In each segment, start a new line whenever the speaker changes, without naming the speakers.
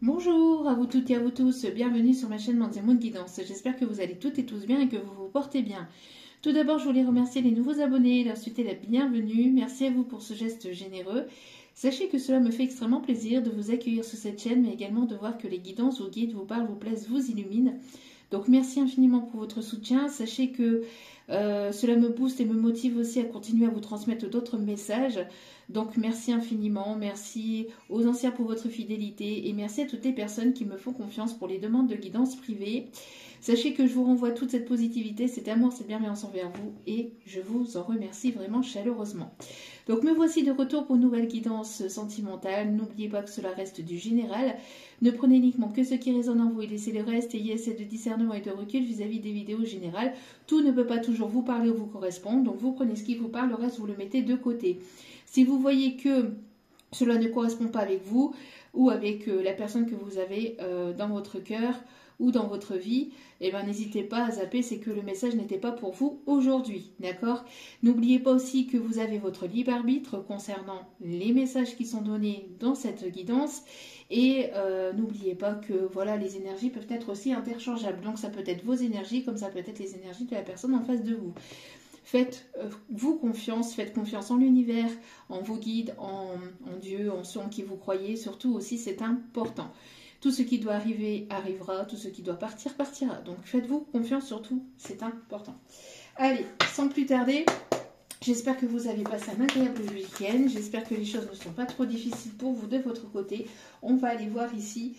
Bonjour à vous toutes et à vous tous, bienvenue sur ma chaîne Mandiamon Guidance. J'espère que vous allez toutes et tous bien et que vous vous portez bien. Tout d'abord, je voulais remercier les nouveaux abonnés et leur souhaiter la bienvenue. Merci à vous pour ce geste généreux. Sachez que cela me fait extrêmement plaisir de vous accueillir sur cette chaîne, mais également de voir que les guidances vous guident, vous parlent, vous plaisent, vous illuminent. Donc merci infiniment pour votre soutien. Sachez que cela me booste et me motive aussi à continuer à vous transmettre d'autres messages. Donc merci infiniment, merci aux anciens pour votre fidélité et merci à toutes les personnes qui me font confiance pour les demandes de guidance privée. Sachez que je vous renvoie toute cette positivité, cet amour, cette bienveillance envers vous et je vous en remercie vraiment chaleureusement. Donc me voici de retour pour une nouvelle guidance sentimentale. N'oubliez pas que cela reste du général. Ne prenez uniquement que ce qui résonne en vous et laissez le reste. Ayez assez de discernement et de recul vis-à-vis des vidéos générales. Tout ne peut pas toujours vous parler ou vous correspondre. Donc vous prenez ce qui vous parle, le reste vous le mettez de côté. Si vous voyez que cela ne correspond pas avec vous ou avec la personne que vous avez dans votre cœur ou dans votre vie, eh ben, n'hésitez pas à zapper, c'est que le message n'était pas pour vous aujourd'hui, d'accord? N'oubliez pas aussi que vous avez votre libre arbitre concernant les messages qui sont donnés dans cette guidance et n'oubliez pas que voilà, les énergies peuvent être aussi interchangeables, donc ça peut être vos énergies comme ça peut être les énergies de la personne en face de vous. Faites-vous confiance, faites confiance en l'univers, en vos guides, en Dieu, en ceux en qui vous croyez. Surtout aussi, c'est important. Tout ce qui doit arriver arrivera, tout ce qui doit partir partira. Donc faites-vous confiance surtout, c'est important. Allez, sans plus tarder, j'espère que vous avez passé un agréable week-end. J'espère que les choses ne sont pas trop difficiles pour vous de votre côté. On va aller voir ici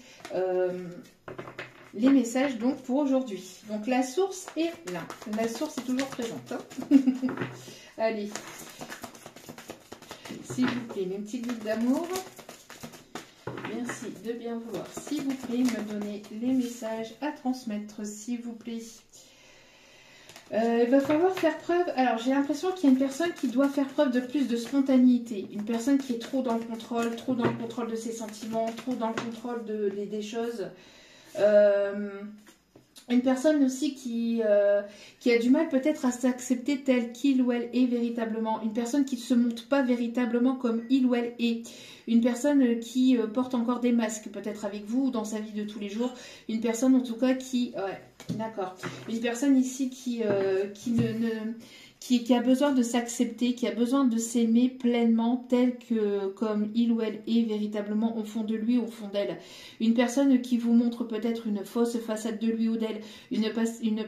les messages donc pour aujourd'hui. Donc la source est là. La source est toujours présente. Hein. Allez. S'il vous plaît, mes petites gouttes d'amour. Merci de bien vouloir, s'il vous plaît, me donner les messages à transmettre, s'il vous plaît. Il va falloir faire preuve. Alors, j'ai l'impression qu'il y a une personne qui doit faire preuve de plus de spontanéité. Une personne qui est trop dans le contrôle de ses sentiments, trop dans le contrôle des choses. Une personne aussi qui a du mal peut-être à s'accepter telle qu'il ou elle est véritablement. Une personne qui ne se montre pas véritablement comme il ou elle est. Une personne qui porte encore des masques peut-être avec vous ou dans sa vie de tous les jours. Une personne en tout cas qui... Ouais, d'accord. Une personne ici qui a besoin de s'accepter, qui a besoin de s'aimer pleinement tel que comme il ou elle est véritablement au fond de lui, au fond d'elle. Une personne qui vous montre peut-être une fausse façade de lui ou d'elle, une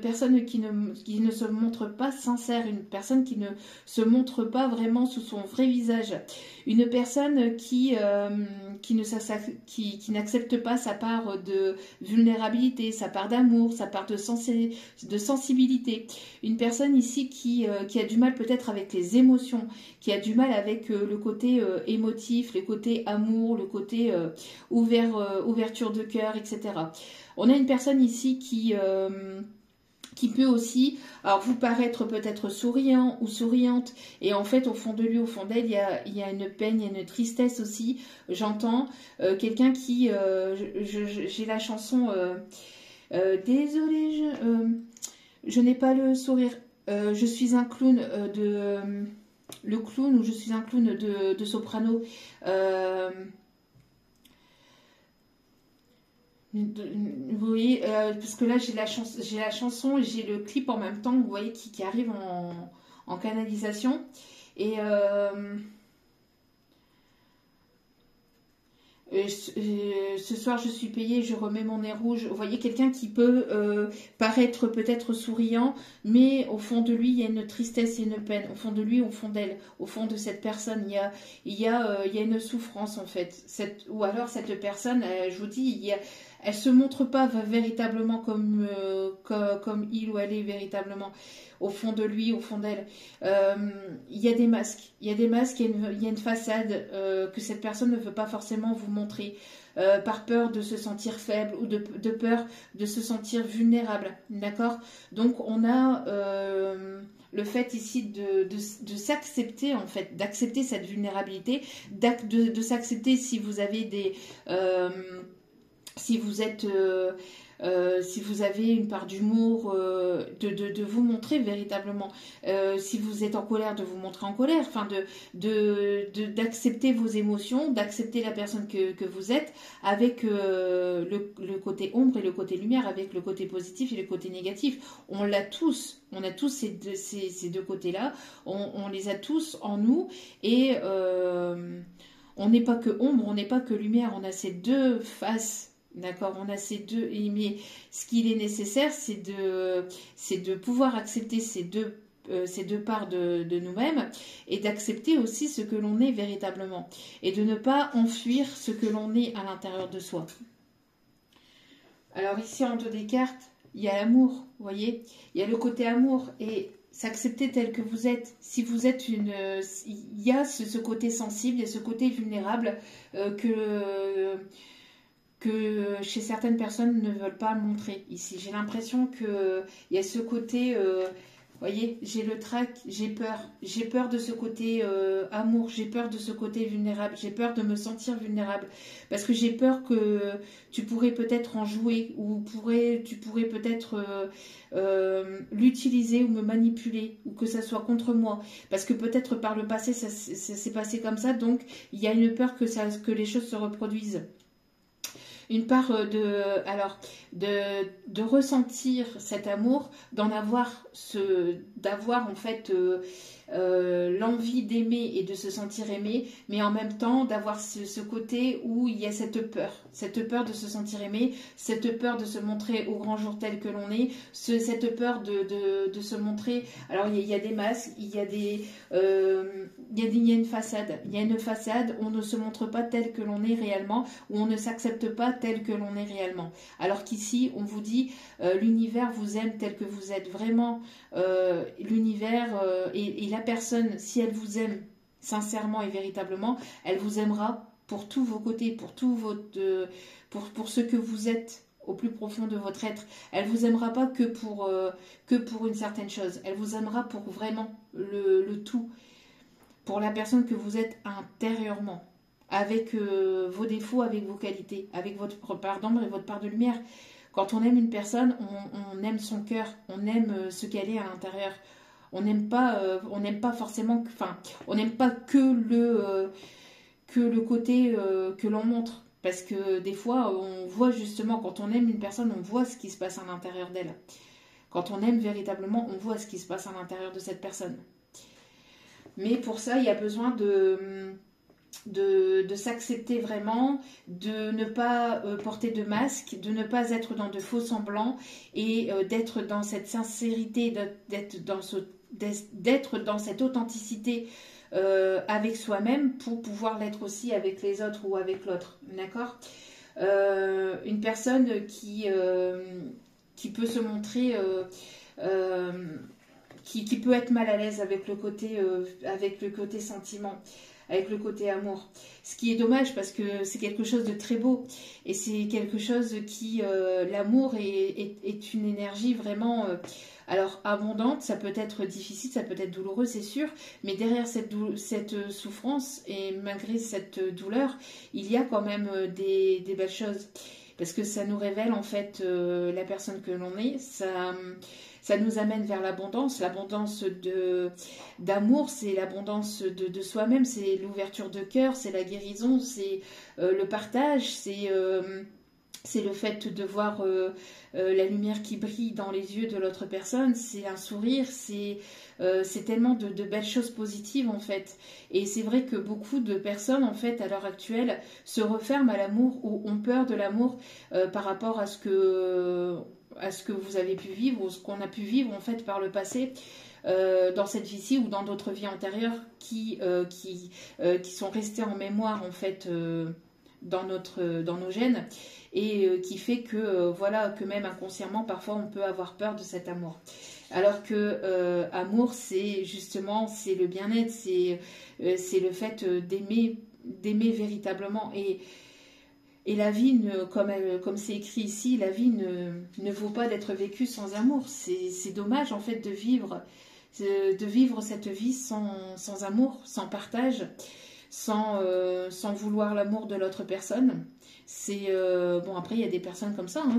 personne qui ne se montre pas sincère, une personne qui ne se montre pas vraiment sous son vrai visage, une personne qui n'accepte pas sa part de vulnérabilité, sa part d'amour, sa part de sensibilité. Une personne ici qui a du mal peut-être avec les émotions, qui a du mal avec le côté émotif, le côté amour, le côté ouverture de cœur, etc. On a une personne ici qui peut aussi alors vous paraître peut-être souriant ou souriante et en fait au fond de lui, au fond d'elle, il y a une peine, il y a une tristesse aussi. J'entends quelqu'un qui j'ai la chanson désolée, je n'ai pas le sourire. Je suis un clown le clown ou je suis un clown de soprano. Vous voyez, parce que là j'ai la chanson et j'ai le clip en même temps, vous voyez, qui arrive en canalisation. Et ce soir je suis payée, je remets mon nez rouge. Vous voyez, quelqu'un qui peut paraître peut-être souriant, mais au fond de lui il y a une tristesse et une peine. Au fond de lui, au fond d'elle, au fond de cette personne, il y a une souffrance en fait. Ou alors cette personne, je vous dis, elle se montre pas véritablement comme il ou elle est véritablement au fond de lui, au fond d'elle. Il y a des masques, il y a une façade que cette personne ne veut pas forcément vous montrer par peur de se sentir faible ou de peur de se sentir vulnérable, d'accord? Donc on a le fait ici de s'accepter en fait, d'accepter cette vulnérabilité, de s'accepter si vous avez si vous êtes, si vous avez une part d'humour, de vous montrer véritablement. Si vous êtes en colère, de vous montrer en colère. Enfin, d'accepter vos émotions, d'accepter la personne que vous êtes, avec le côté ombre et le côté lumière, avec le côté positif et le côté négatif. On l'a tous. On a tous ces deux côtés-là. On les a tous en nous. Et on n'est pas que ombre, on n'est pas que lumière. On a ces deux faces. D'accord, on a ces deux, mais ce qu'il est nécessaire, c'est de pouvoir accepter ces deux parts de nous-mêmes et d'accepter aussi ce que l'on est véritablement et de ne pas enfuir ce que l'on est à l'intérieur de soi. Alors ici en dos des cartes, il y a l'amour, vous voyez, il y a le côté amour et s'accepter tel que vous êtes. Si vous êtes il y a ce côté sensible, il y a ce côté vulnérable que chez certaines personnes ne veulent pas montrer ici. J'ai l'impression qu'il y a ce côté, vous voyez, j'ai le trac, j'ai peur de ce côté amour, j'ai peur de ce côté vulnérable, j'ai peur de me sentir vulnérable, parce que j'ai peur que tu pourrais peut-être en jouer, ou tu pourrais peut-être l'utiliser ou me manipuler, ou que ça soit contre moi, parce que peut-être par le passé ça s'est passé comme ça, donc il y a une peur que les choses se reproduisent. Une part de ressentir cet amour, d'avoir en fait l'envie d'aimer et de se sentir aimé, mais en même temps d'avoir ce côté où il y a cette peur de se sentir aimé, cette peur de se montrer au grand jour tel que l'on est, cette peur de se montrer. Alors il y a des masques, il y a une façade, on ne se montre pas tel que l'on est réellement, ou on ne s'accepte pas tel que l'on est réellement. Alors qu'ici on vous dit l'univers vous aime tel que vous êtes vraiment. L'univers et la personne, si elle vous aime sincèrement et véritablement, elle vous aimera pour tous vos côtés, pour pour ce que vous êtes au plus profond de votre être. Elle vous aimera pas que pour une certaine chose. Elle vous aimera pour vraiment le tout, pour la personne que vous êtes intérieurement, avec vos défauts, avec vos qualités, avec votre part d'ombre et votre part de lumière. Quand on aime une personne, on aime son cœur, on aime ce qu'elle est à l'intérieur. On n'aime pas forcément, enfin, on n'aime pas que le côté que l'on montre. Parce que des fois, on voit justement, quand on aime une personne, on voit ce qui se passe à l'intérieur d'elle. Quand on aime véritablement, on voit ce qui se passe à l'intérieur de cette personne. Mais pour ça, il y a besoin de s'accepter vraiment, de ne pas porter de masque, de ne pas être dans de faux semblants et d'être dans cette sincérité, d'être dans cette authenticité avec soi-même pour pouvoir l'être aussi avec les autres ou avec l'autre. D'accord ? Une personne qui peut se montrer... qui peut être mal à l'aise avec le côté sentiment, avec le côté amour. Ce qui est dommage parce que c'est quelque chose de très beau et c'est quelque chose qui, l'amour est une énergie vraiment, alors abondante, ça peut être difficile, ça peut être douloureux, c'est sûr, mais derrière cette souffrance et malgré cette douleur, il y a quand même des belles choses. Parce que ça nous révèle en fait la personne que l'on est, ça nous amène vers l'abondance d'amour, c'est l'abondance de soi-même, c'est l'ouverture de cœur, c'est la guérison, c'est le partage, c'est le fait de voir la lumière qui brille dans les yeux de l'autre personne, c'est un sourire, c'est tellement de belles choses positives en fait. Et c'est vrai que beaucoup de personnes en fait à l'heure actuelle se referment à l'amour ou ont peur de l'amour par rapport à ce que vous avez pu vivre ou ce qu'on a pu vivre en fait par le passé. Dans cette vie-ci ou dans d'autres vies antérieures qui sont restées en mémoire en fait dans nos gènes et qui fait que voilà que même inconsciemment parfois on peut avoir peur de cet amour. Alors que amour c'est justement c'est le bien-être, c'est le fait d'aimer véritablement et la vie, comme c'est écrit ici, la vie ne vaut pas d'être vécue sans amour. C'est dommage en fait de vivre cette vie sans amour, sans partage, sans vouloir l'amour de l'autre personne. C'est bon, après il y a des personnes comme ça, hein,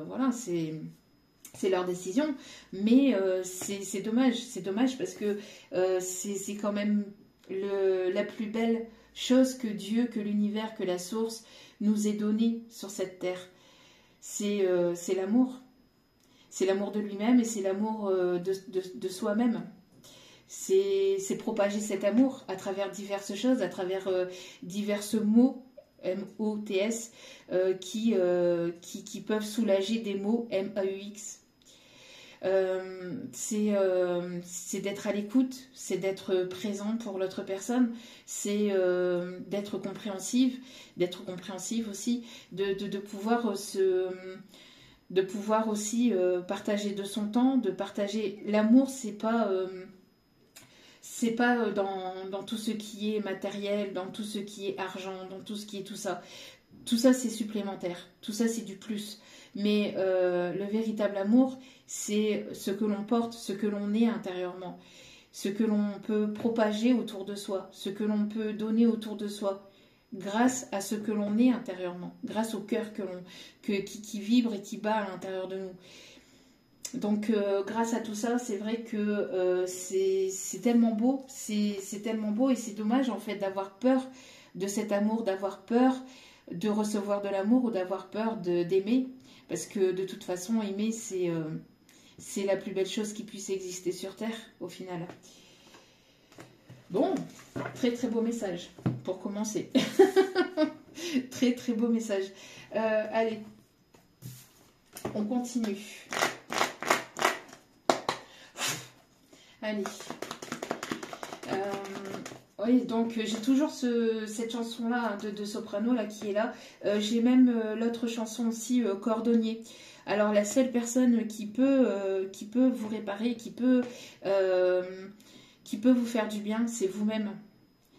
voilà, c'est leur décision, mais c'est dommage parce que c'est quand même la plus belle chose que Dieu, que l'univers, que la source nous ait donnée sur cette terre. C'est l'amour. C'est l'amour de lui-même et c'est l'amour de soi-même. C'est propager cet amour à travers diverses choses, à travers divers mots, M-O-T-S, qui peuvent soulager des mots M-A-U-X. C'est d'être à l'écoute, c'est d'être présent pour l'autre personne, c'est d'être compréhensive aussi, de pouvoir de pouvoir aussi partager de son temps, de partager l'amour, c'est pas dans tout ce qui est matériel, dans tout ce qui est argent, dans tout ce qui est tout ça. Tout ça, c'est supplémentaire. Tout ça, c'est du plus. Mais le véritable amour, c'est ce que l'on porte, ce que l'on est intérieurement. Ce que l'on peut propager autour de soi. Ce que l'on peut donner autour de soi. Grâce à ce que l'on est intérieurement. Grâce au cœur qui vibre et qui bat à l'intérieur de nous. Donc, grâce à tout ça, c'est vrai que c'est tellement beau. C'est tellement beau et c'est dommage, en fait, d'avoir peur de cet amour, d'avoir peur de recevoir de l'amour ou d'avoir peur d'aimer, parce que de toute façon aimer c'est la plus belle chose qui puisse exister sur Terre au final. Bon, très très beau message pour commencer. Très très beau message. Allez, on continue. Allez. Oui, donc j'ai toujours cette chanson-là de soprano là qui est là. J'ai même l'autre chanson aussi, Cordonnier. Alors la seule personne qui peut vous réparer, qui peut vous faire du bien, c'est vous-même.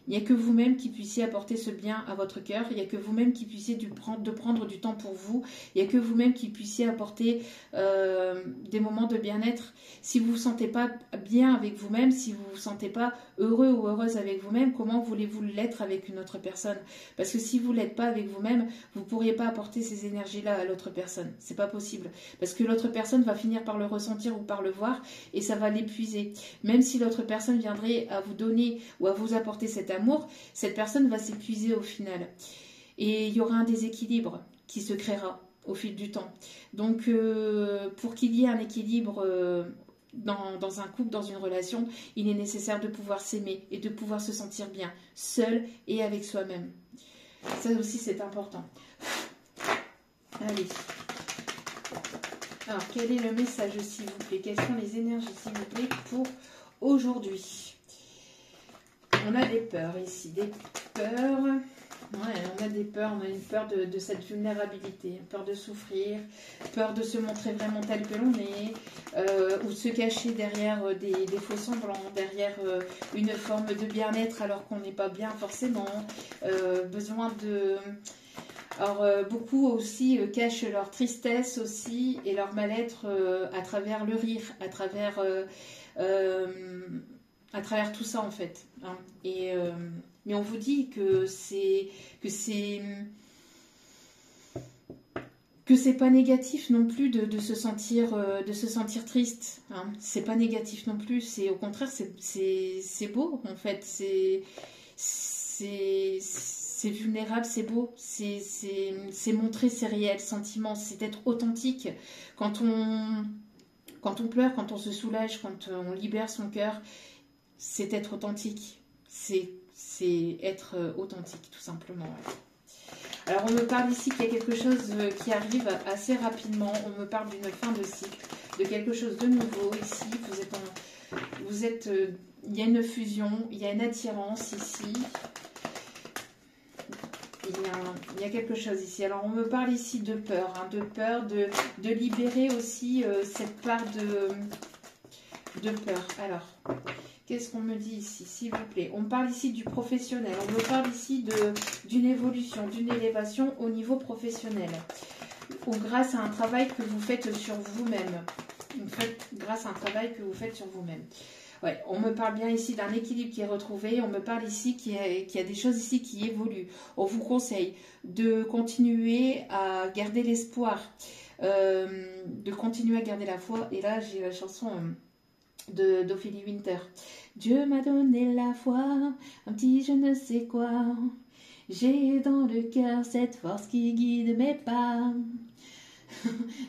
Il n'y a que vous-même qui puissiez apporter ce bien à votre cœur. Il n'y a que vous-même qui puissiez prendre du temps pour vous. Il n'y a que vous-même qui puissiez apporter des moments de bien-être. Si vous ne vous sentez pas bien avec vous-même, si vous ne vous sentez pas heureux ou heureuse avec vous-même, comment voulez-vous l'être avec une autre personne? Parce que si vous ne l'êtes pas avec vous-même, vous ne pourriez pas apporter ces énergies-là à l'autre personne. C'est pas possible. Parce que l'autre personne va finir par le ressentir ou par le voir et ça va l'épuiser. Même si l'autre personne viendrait à vous donner ou à vous apporter cet amour, cette personne va s'épuiser au final. Et il y aura un déséquilibre qui se créera au fil du temps. Donc, pour qu'il y ait un équilibre dans un couple, dans une relation, il est nécessaire de pouvoir s'aimer et de pouvoir se sentir bien, seul et avec soi-même. Ça aussi, c'est important. Allez. Alors, quel est le message, s'il vous plaît? Quelles sont les énergies, s'il vous plaît, pour aujourd'hui? On a des peurs ici, des peurs. Ouais, on a des peurs, on a une peur de cette vulnérabilité, peur de souffrir, peur de se montrer vraiment tel que l'on est, ou de se cacher derrière des faux semblants, derrière une forme de bien-être alors qu'on n'est pas bien forcément, besoin de... Alors, beaucoup aussi cachent leur tristesse aussi et leur mal-être à travers le rire, à travers tout ça en fait. Hein. Mais on vous dit que c'est pas négatif non plus de se sentir triste. Hein. C'est pas négatif non plus. C'est au contraire c'est beau en fait. C'est vulnérable, c'est beau. C'est montrer ses réels sentiments. C'est être authentique. Quand on pleure, quand on se soulage, quand on libère son cœur, c'est être authentique. C'est être authentique, tout simplement. Alors, on me parle ici qu'il y a quelque chose qui arrive assez rapidement. On me parle d'une fin de cycle, de quelque chose de nouveau ici. Il y a une fusion, il y a une attirance ici. Il y a quelque chose ici. Alors, on me parle ici de peur, hein, de libérer aussi cette part de peur. Alors... Qu'est-ce qu'on me dit ici, s'il vous plaît? On me parle ici du professionnel. On me parle ici d'une évolution, d'une élévation au niveau professionnel. Ou grâce à un travail que vous faites sur vous-même. Grâce à un travail que vous faites sur vous-même. Ouais, on me parle bien ici d'un équilibre qui est retrouvé. On me parle ici qu'il y a des choses ici qui évoluent. On vous conseille de continuer à garder l'espoir, de continuer à garder la foi. Et là, j'ai la chanson d'Ophélie Winter. Dieu m'a donné la foi, un petit je ne sais quoi. J'ai dans le cœur cette force qui guide mes pas.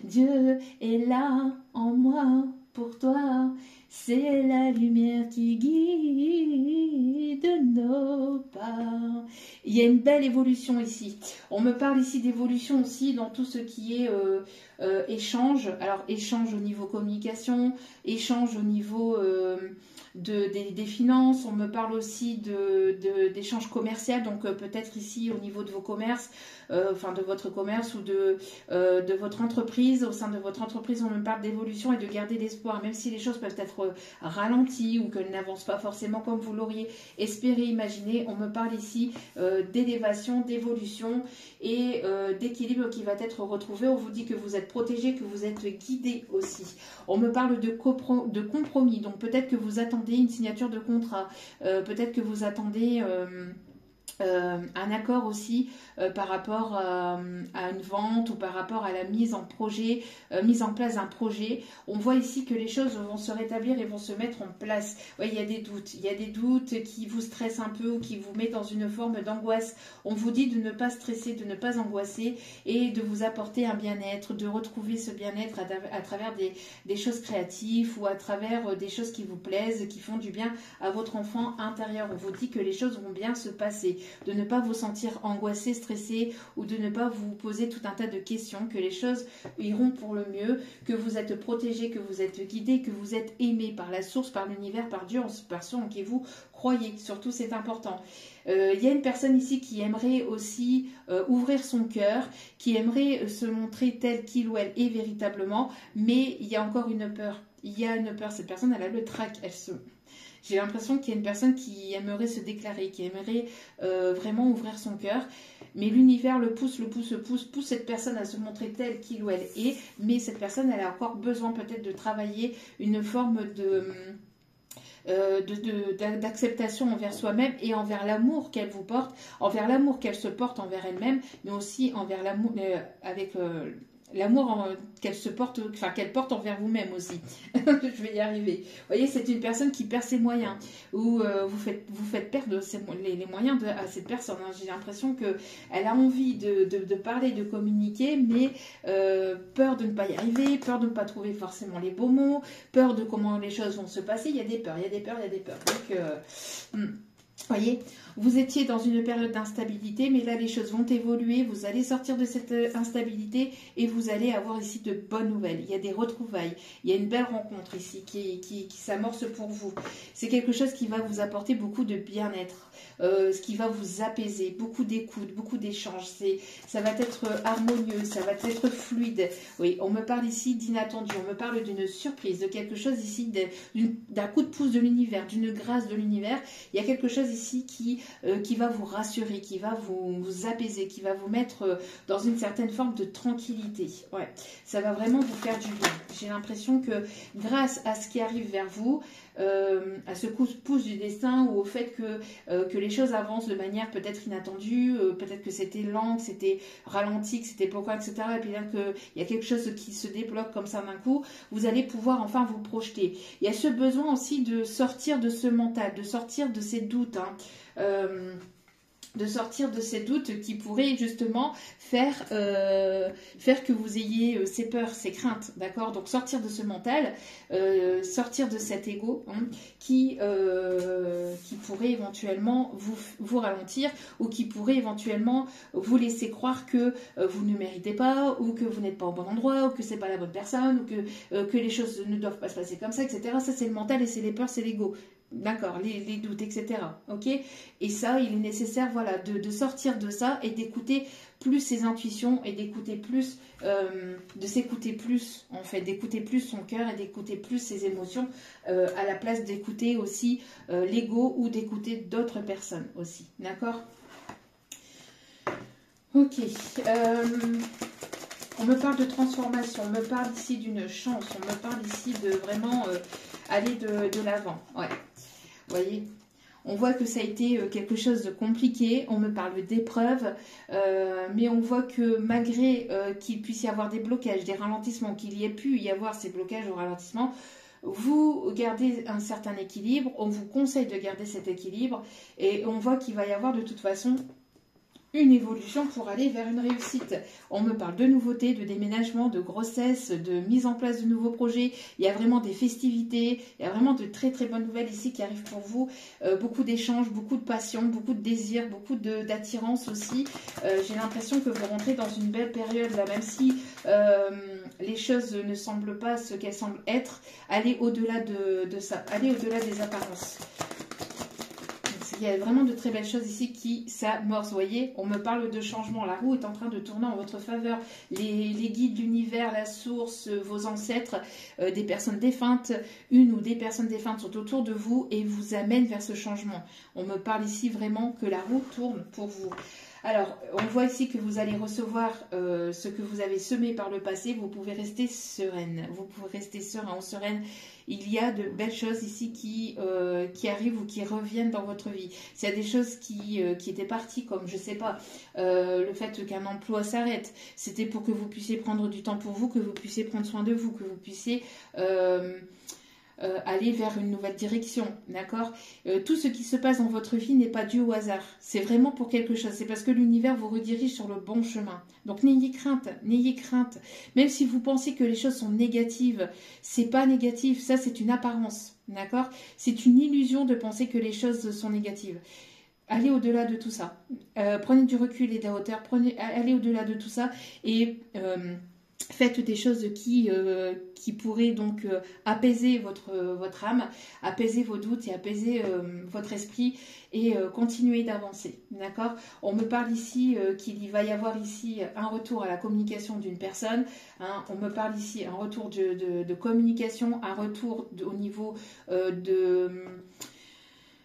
Dieu est là en moi pour toi. C'est la lumière qui guide nos pas. Il y a une belle évolution ici. On me parle ici d'évolution aussi dans tout ce qui est échange. Alors échange au niveau communication, échange au niveau des finances. On me parle aussi d'échange commercial. Donc peut-être ici au niveau de vos commerces, enfin de votre commerce ou de votre entreprise. Au sein de votre entreprise, on me parle d'évolution et de garder l'espoir, même si les choses peuvent être ralenties ou qu'elles n'avancent pas forcément comme vous l'auriez espéré, imaginé. On me parle ici d'élévation, d'évolution et d'équilibre qui va être retrouvé. On vous dit que vous êtes protégé, que vous êtes guidé aussi. On me parle de compromis, donc peut-être que vous attendez une signature de contrat, peut-être que vous attendez un accord aussi par rapport à une vente ou par rapport à la mise en place d'un projet. On voit ici que les choses vont se rétablir et vont se mettre en place. Ouais, il y a des doutes qui vous stressent un peu ou qui vous mettent dans une forme d'angoisse. On vous dit de ne pas stresser, de ne pas angoisser et de vous apporter un bien-être, de retrouver ce bien-être à travers des choses créatives ou à travers des choses qui vous plaisent, qui font du bien à votre enfant intérieur. On vous dit que les choses vont bien se passer, de ne pas vous sentir angoissé, stressé ou de ne pas vous poser tout un tas de questions, que les choses iront pour le mieux, que vous êtes protégé, que vous êtes guidé, que vous êtes aimé par la source, par l'univers, par Dieu, par ceux en qui vous croyez. Surtout, c'est important. Il y a une personne ici qui aimerait aussi ouvrir son cœur, qui aimerait se montrer tel qu'il ou elle est véritablement, mais il y a encore une peur. Il y a une peur. Cette personne, elle a le trac. J'ai l'impression qu'il y a une personne qui aimerait se déclarer, qui aimerait vraiment ouvrir son cœur. Mais l'univers le pousse cette personne à se montrer telle qu'il ou elle est. Mais cette personne, elle a encore besoin peut-être de travailler une forme d'acceptation envers soi-même et envers l'amour qu'elle vous porte, envers l'amour qu'elle se porte envers elle-même, mais aussi envers l'amour l'amour qu'elle se porte, enfin qu'elle porte envers vous-même aussi. Je vais y arriver. Vous voyez, c'est une personne qui perd ses moyens, ou vous faites perdre les moyens à cette personne. Hein. J'ai l'impression qu'elle a envie de parler, de communiquer, mais peur de ne pas y arriver, peur de ne pas trouver forcément les beaux mots, peur de comment les choses vont se passer. Il y a des peurs. Donc, voyez, vous étiez dans une période d'instabilité, mais là les choses vont évoluer, vous allez sortir de cette instabilité et vous allez avoir ici de bonnes nouvelles. Il y a des retrouvailles, il y a une belle rencontre ici qui s'amorce pour vous. C'est quelque chose qui va vous apporter beaucoup de bien-être, ce qui va vous apaiser, beaucoup d'écoute, beaucoup d'échanges. Ça va être harmonieux, ça va être fluide. Oui, on me parle ici d'inattendu, on me parle d'une surprise, de quelque chose ici, d'un coup de pouce de l'univers, d'une grâce de l'univers. Il y a quelque chose ici qui va vous rassurer, qui va vous apaiser, qui va vous mettre dans une certaine forme de tranquillité. Ouais, ça va vraiment vous faire du bien. J'ai l'impression que grâce à ce qui arrive vers vous, à ce coup de pouce du destin ou au fait que les choses avancent de manière peut-être inattendue, peut-être que c'était lent, que c'était ralenti, que c'était pourquoi, etc. Et puis là qu'il y a quelque chose qui se débloque comme ça d'un coup, vous allez pouvoir enfin vous projeter. Il y a ce besoin aussi de sortir de ce mental, de sortir de ces doutes, hein. De sortir de ces doutes qui pourraient justement faire que vous ayez ces peurs, ces craintes, d'accord? Donc sortir de ce mental, sortir de cet ego qui pourrait éventuellement vous ralentir ou qui pourrait éventuellement vous laisser croire que vous ne méritez pas ou que vous n'êtes pas au bon endroit ou que c'est pas la bonne personne ou que les choses ne doivent pas se passer comme ça, etc. Ça c'est le mental et c'est les peurs, c'est l'ego. D'accord, les doutes, etc. Ok. Et ça, il est nécessaire, voilà, de sortir de ça et d'écouter plus ses intuitions et d'écouter plus, de s'écouter plus, en fait, d'écouter plus son cœur et d'écouter plus ses émotions à la place d'écouter aussi l'ego ou d'écouter d'autres personnes aussi. D'accord. Ok. On me parle de transformation, on me parle ici d'une chance, on me parle ici de vraiment aller de l'avant. Ouais, vous voyez, on voit que ça a été quelque chose de compliqué, on me parle d'épreuves, mais on voit que malgré qu'il puisse y avoir des blocages, des ralentissements, qu'il y ait pu y avoir ces blocages ou ralentissements, vous gardez un certain équilibre, on vous conseille de garder cet équilibre, et on voit qu'il va y avoir de toute façon une évolution pour aller vers une réussite. On me parle de nouveautés, de déménagement, de grossesse, de mise en place de nouveaux projets. Il y a vraiment des festivités, il y a vraiment de très très bonnes nouvelles ici qui arrivent pour vous. Beaucoup d'échanges, beaucoup de passion, beaucoup de désir, beaucoup d'attirance aussi. J'ai l'impression que vous rentrez dans une belle période là, même si les choses ne semblent pas ce qu'elles semblent être. Allez au-delà de ça, allez au-delà des apparences. Il y a vraiment de très belles choses ici qui s'amorcent. Vous voyez, on me parle de changement. La roue est en train de tourner en votre faveur. Les guides, l'univers, la source, vos ancêtres, des personnes défuntes, une ou des personnes défuntes sont autour de vous et vous amènent vers ce changement. On me parle ici vraiment que la roue tourne pour vous. Alors, on voit ici que vous allez recevoir ce que vous avez semé par le passé. Vous pouvez rester sereine. Vous pouvez rester serein ou sereine. Il y a de belles choses ici qui arrivent ou qui reviennent dans votre vie. S'il y a des choses qui étaient parties, comme, je ne sais pas, le fait qu'un emploi s'arrête, c'était pour que vous puissiez prendre du temps pour vous, que vous puissiez prendre soin de vous, que vous puissiez aller vers une nouvelle direction, d'accord. Tout ce qui se passe dans votre vie n'est pas dû au hasard, c'est vraiment pour quelque chose, c'est parce que l'univers vous redirige sur le bon chemin. Donc n'ayez crainte, même si vous pensez que les choses sont négatives, c'est pas négatif, ça c'est une apparence, d'accord. C'est une illusion de penser que les choses sont négatives. Allez au-delà de tout ça, prenez du recul et de la hauteur, allez au-delà de tout ça et faites des choses qui pourraient donc apaiser votre âme, apaiser vos doutes et apaiser votre esprit et continuer d'avancer, d'accord. On me parle ici qu'il va y avoir ici un retour à la communication d'une personne, hein. On me parle ici un retour de communication, un retour au niveau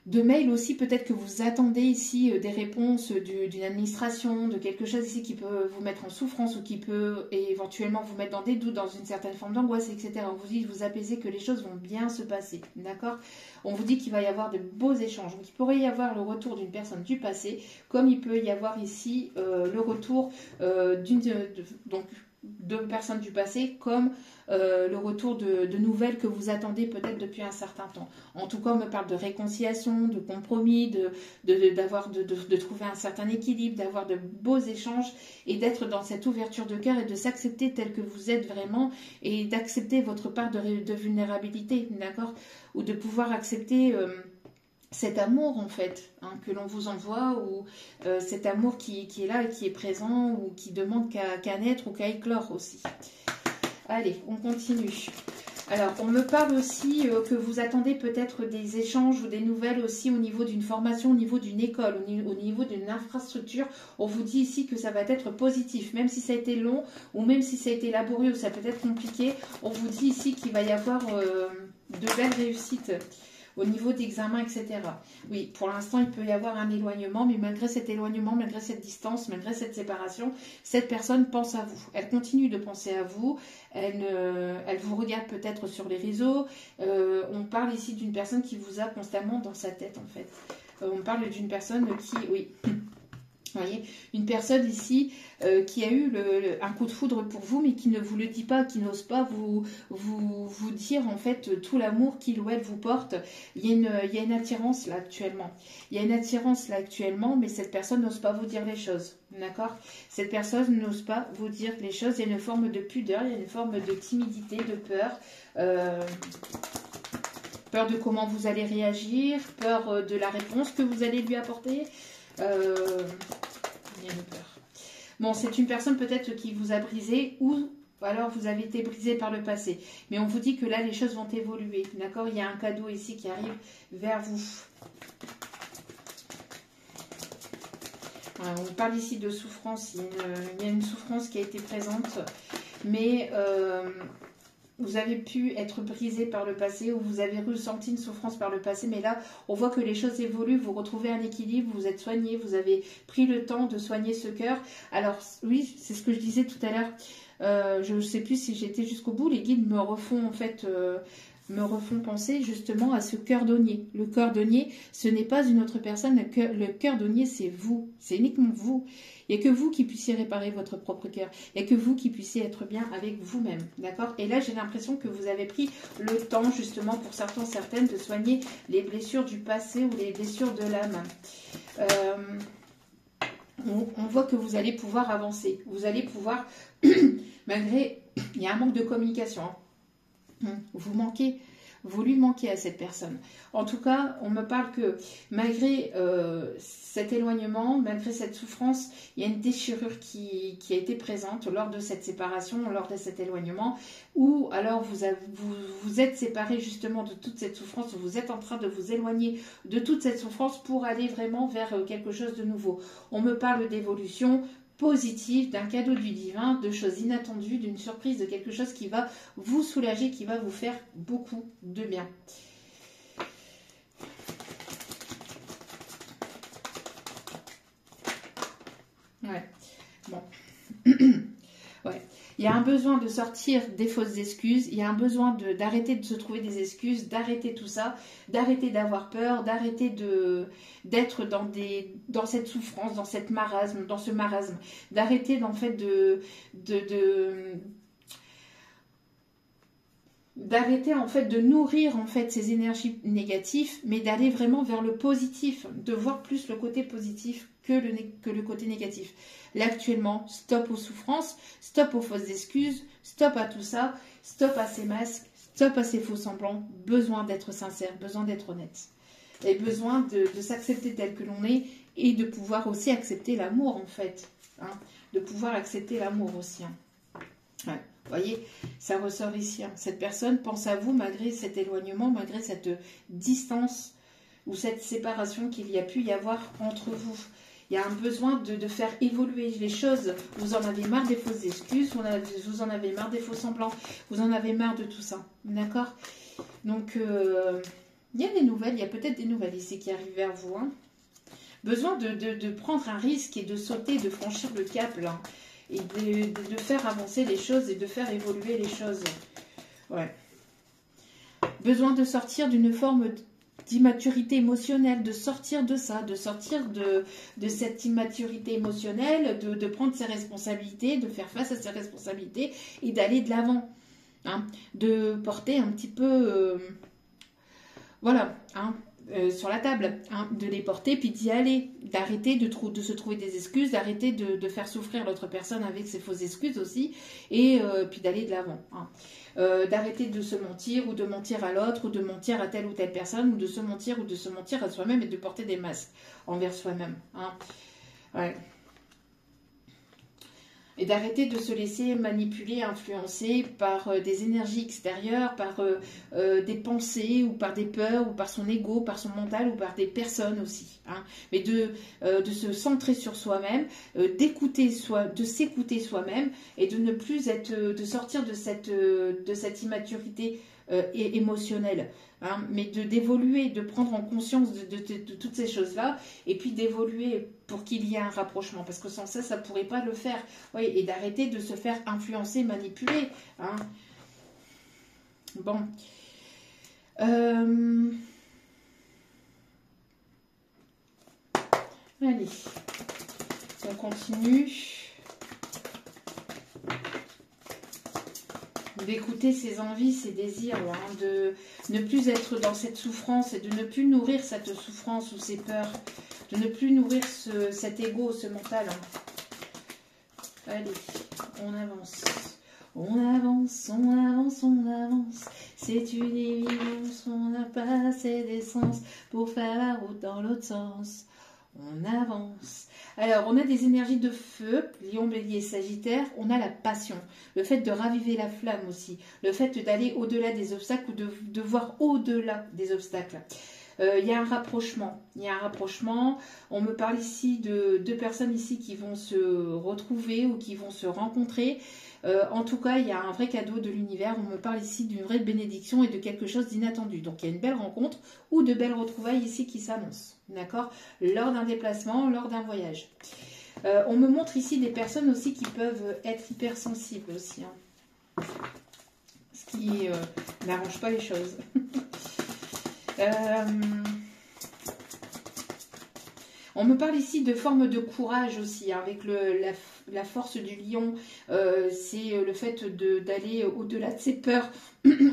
de mails aussi, peut-être que vous attendez ici des réponses d'une administration, de quelque chose ici qui peut vous mettre en souffrance ou qui peut éventuellement vous mettre dans des doutes, dans une certaine forme d'angoisse, etc. On vous dit de vous apaiser, que les choses vont bien se passer, d'accord. On vous dit qu'il va y avoir de beaux échanges, donc il pourrait y avoir le retour d'une personne du passé, comme il peut y avoir ici le retour de personnes du passé, comme le retour de nouvelles que vous attendez peut-être depuis un certain temps. En tout cas, on me parle de réconciliation, de compromis, de trouver un certain équilibre, d'avoir de beaux échanges et d'être dans cette ouverture de cœur et de s'accepter tel que vous êtes vraiment et d'accepter votre part de vulnérabilité, d'accord, ou de pouvoir accepter cet amour en fait, hein, que l'on vous envoie, ou cet amour qui est là et qui est présent, ou qui demande qu'à naître ou qu'à éclore aussi. Allez, on continue. Alors, on me parle aussi que vous attendez peut-être des échanges ou des nouvelles aussi au niveau d'une formation, au niveau d'une école, au niveau d'une infrastructure. On vous dit ici que ça va être positif, même si ça a été long ou même si ça a été laborieux ou ça peut être compliqué. On vous dit ici qu'il va y avoir de belles réussites au niveau d'examen, etc. Oui, pour l'instant, il peut y avoir un éloignement, mais malgré cet éloignement, malgré cette distance, malgré cette séparation, cette personne pense à vous. Elle continue de penser à vous, elle vous regarde peut-être sur les réseaux. On parle ici d'une personne qui vous a constamment dans sa tête, en fait. On parle d'une personne qui, oui... Vous voyez, une personne ici qui a eu un coup de foudre pour vous, mais qui ne vous le dit pas, qui n'ose pas vous dire en fait tout l'amour qu'il ou elle vous porte. Il y a une attirance là actuellement. Il y a une attirance là actuellement, mais cette personne n'ose pas vous dire les choses. D'accord? Cette personne n'ose pas vous dire les choses. Il y a une forme de pudeur, il y a une forme de timidité, de peur. Peur de comment vous allez réagir, peur de la réponse que vous allez lui apporter. Il y a une peur. Bon, c'est une personne peut-être qui vous a brisé ou alors vous avez été brisé par le passé. Mais on vous dit que là, les choses vont évoluer. D'accord? Il y a un cadeau ici qui arrive vers vous. Voilà, on parle ici de souffrance. Il y a une souffrance qui a été présente. Mais... vous avez pu être brisé par le passé ou vous avez ressenti une souffrance par le passé, mais là, on voit que les choses évoluent, vous retrouvez un équilibre, vous êtes soigné, vous avez pris le temps de soigner ce cœur. Alors, oui, c'est ce que je disais tout à l'heure, je ne sais plus si j'étais jusqu'au bout, les guides me refont en fait me refont penser justement à ce cordonnier. Le cordonnier, ce n'est pas une autre personne. Le cordonnier, c'est vous. C'est uniquement vous. Il n'y a que vous qui puissiez réparer votre propre cœur. Il n'y a que vous qui puissiez être bien avec vous-même. D'accord? Et là, j'ai l'impression que vous avez pris le temps, justement, pour certains, certaines, de soigner les blessures du passé ou les blessures de l'âme. On voit que vous allez pouvoir avancer. Vous allez pouvoir, malgré, il y a un manque de communication. Vous lui manquez à cette personne. En tout cas, on me parle que malgré cet éloignement, malgré cette souffrance, il y a une déchirure qui a été présente lors de cette séparation, lors de cet éloignement, ou alors vous êtes séparés justement de toute cette souffrance, vous êtes en train de vous éloigner de toute cette souffrance pour aller vraiment vers quelque chose de nouveau. On me parle d'évolution positive, d'un cadeau du divin, de choses inattendues, d'une surprise, de quelque chose qui va vous soulager, qui va vous faire beaucoup de bien. Ouais, bon. Ouais. Il y a un besoin de sortir des fausses excuses, il y a un besoin d'arrêter de se trouver des excuses, d'arrêter tout ça, d'arrêter d'avoir peur, d'arrêter d'être dans cette souffrance, dans ce marasme, d'arrêter en fait d'arrêter en fait de nourrir en fait ces énergies négatives, mais d'aller vraiment vers le positif, de voir plus le côté positif que le côté négatif. Là actuellement, stop aux souffrances, stop aux fausses excuses, stop à tout ça, stop à ces masques, stop à ces faux semblants, besoin d'être sincère, besoin d'être honnête. Et besoin de s'accepter tel que l'on est et de pouvoir aussi accepter l'amour en fait. Hein, de pouvoir accepter l'amour aussi. Hein. Ouais. Vous voyez, ça ressort ici. Hein. Cette personne pense à vous malgré cet éloignement, malgré cette distance ou cette séparation qu'il y a pu y avoir entre vous. Il y a un besoin de faire évoluer les choses. Vous en avez marre des fausses excuses, vous en avez marre des faux semblants, vous en avez marre de tout ça. D'accord? Donc, il y a des nouvelles, il y a peut-être des nouvelles ici qui arrivent vers vous. Hein. Besoin de prendre un risque et de sauter, de franchir le cap là. Et de faire avancer les choses et de faire évoluer les choses. Ouais. Besoin de sortir d'une forme d'immaturité émotionnelle, de sortir de ça, de sortir de cette immaturité émotionnelle, de prendre ses responsabilités, de faire face à ses responsabilités et d'aller de l'avant. Hein, de porter un petit peu... voilà, hein, sur la table, hein, de les porter puis d'y aller, d'arrêter de se trouver des excuses, d'arrêter de faire souffrir l'autre personne avec ses fausses excuses aussi, et puis d'aller de l'avant. Hein. D'arrêter de se mentir ou de mentir à l'autre ou de mentir à telle ou telle personne ou de se mentir à soi-même et de porter des masques envers soi-même. Hein. Ouais. Et d'arrêter de se laisser manipuler, influencer par des énergies extérieures, par des pensées ou par des peurs ou par son ego, par son mental ou par des personnes aussi. Hein. Mais de se centrer sur soi-même, de s'écouter soi-même et de ne plus être, de sortir de cette immaturité émotionnelle. Hein, mais d'évoluer, de prendre en conscience de toutes ces choses-là, et puis d'évoluer pour qu'il y ait un rapprochement, parce que sans ça, ça ne pourrait pas le faire. Oui, et d'arrêter de se faire influencer, manipuler. Hein. Bon. Allez, on continue. D'écouter ses envies, ses désirs, hein, de ne plus être dans cette souffrance et de ne plus nourrir cette souffrance ou ces peurs, de ne plus nourrir cet ego, ce mental. Hein. Allez, on avance. On avance, on avance, on avance. C'est une évidence, on n'a pas assez d'essence pour faire la route dans l'autre sens. On avance. Alors, on a des énergies de feu, Lion, Bélier, Sagittaire. On a la passion, le fait de raviver la flamme aussi, le fait d'aller au-delà des obstacles ou de voir au-delà des obstacles. Il y a un rapprochement. Il y a un rapprochement. On me parle ici de deux personnes ici qui vont se retrouver ou qui vont se rencontrer. En tout cas, il y a un vrai cadeau de l'univers. On me parle ici d'une vraie bénédiction et de quelque chose d'inattendu. Donc, il y a une belle rencontre ou de belles retrouvailles ici qui s'annoncent. D'accord? Lors d'un déplacement, lors d'un voyage. On me montre ici des personnes aussi qui peuvent être hypersensibles aussi. Hein. qui n'arrange pas les choses. On me parle ici de forme de courage aussi, hein, avec la force du lion. C'est le fait d'aller au-delà de ses peurs,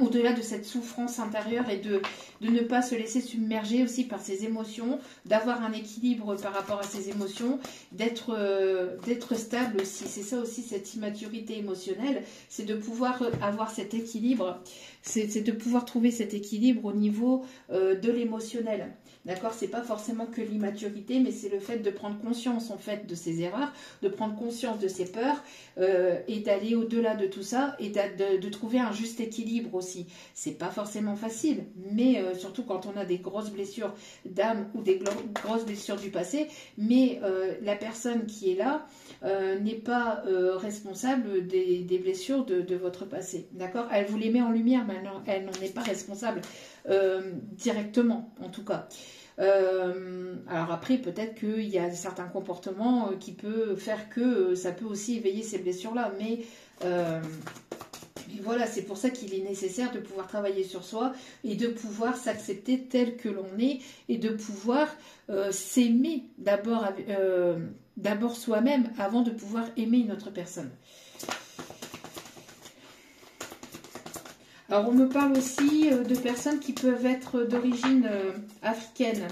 au-delà de cette souffrance intérieure et de ne pas se laisser submerger aussi par ses émotions, d'avoir un équilibre par rapport à ses émotions, d'être stable aussi. C'est ça aussi, cette immaturité émotionnelle, c'est de pouvoir avoir cet équilibre, c'est de pouvoir trouver cet équilibre au niveau de l'émotionnel. D'accord, c'est pas forcément que l'immaturité, mais c'est le fait de prendre conscience en fait de ses erreurs, de prendre conscience de ses peurs et d'aller au-delà de tout ça et de trouver un juste équilibre aussi. C'est pas forcément facile, mais surtout quand on a des grosses blessures d'âme ou des grosses blessures du passé, mais la personne qui est là n'est pas responsable des blessures de votre passé. D'accord, elle vous les met en lumière, mais elle n'en est pas responsable directement en tout cas. Alors après, peut-être qu'il y a certains comportements qui peuvent faire que ça peut aussi éveiller ces blessures-là, mais voilà, c'est pour ça qu'il est nécessaire de pouvoir travailler sur soi et de pouvoir s'accepter tel que l'on est et de pouvoir s'aimer d'abord soi-même avant de pouvoir aimer une autre personne. Alors, on me parle aussi de personnes qui peuvent être d'origine africaine,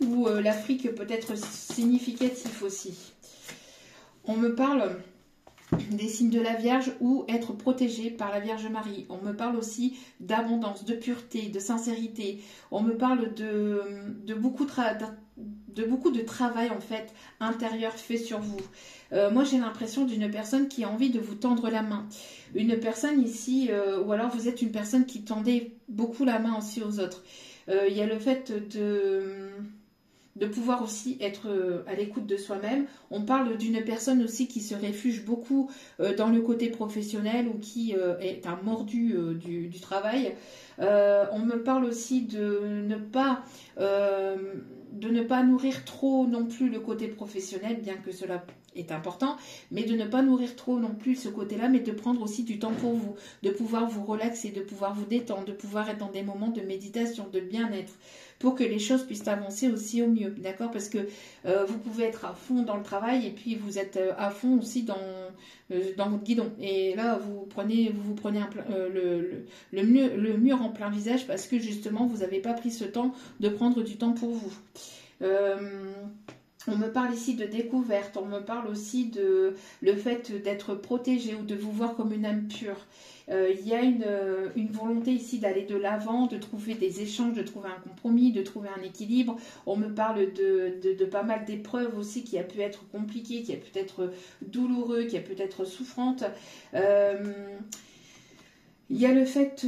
où l'Afrique peut être significatif aussi. On me parle des signes de la Vierge ou être protégé par la Vierge Marie. On me parle aussi d'abondance, de pureté, de sincérité. On me parle de beaucoup de travail en fait intérieur fait sur vous. Moi j'ai l'impression d'une personne qui a envie de vous tendre la main. Une personne ici, ou alors vous êtes une personne qui tendait beaucoup la main aussi aux autres. Il y a le fait de pouvoir aussi être à l'écoute de soi-même. On parle d'une personne aussi qui se réfugie beaucoup dans le côté professionnel ou qui est un mordu du travail. On me parle aussi de ne pas nourrir trop non plus le côté professionnel, bien que cela est important, mais de ne pas nourrir trop non plus ce côté-là, mais de prendre aussi du temps pour vous, de pouvoir vous relaxer, de pouvoir vous détendre, de pouvoir être dans des moments de méditation, de bien-être, pour que les choses puissent avancer aussi au mieux, d'accord? Parce que vous pouvez être à fond dans le travail et puis vous êtes à fond aussi dans votre guidon. Et là, vous vous prenez le mur en plein visage parce que justement, vous n'avez pas pris ce temps de prendre du temps pour vous. On me parle ici de découverte, on me parle aussi de le fait d'être protégé ou de vous voir comme une âme pure. Il y a une volonté ici d'aller de l'avant, de trouver des échanges, de trouver un compromis, de trouver un équilibre. On me parle de pas mal d'épreuves aussi qui a pu être compliquées, qui a pu être douloureux, qui a pu être souffrante. Il y a le fait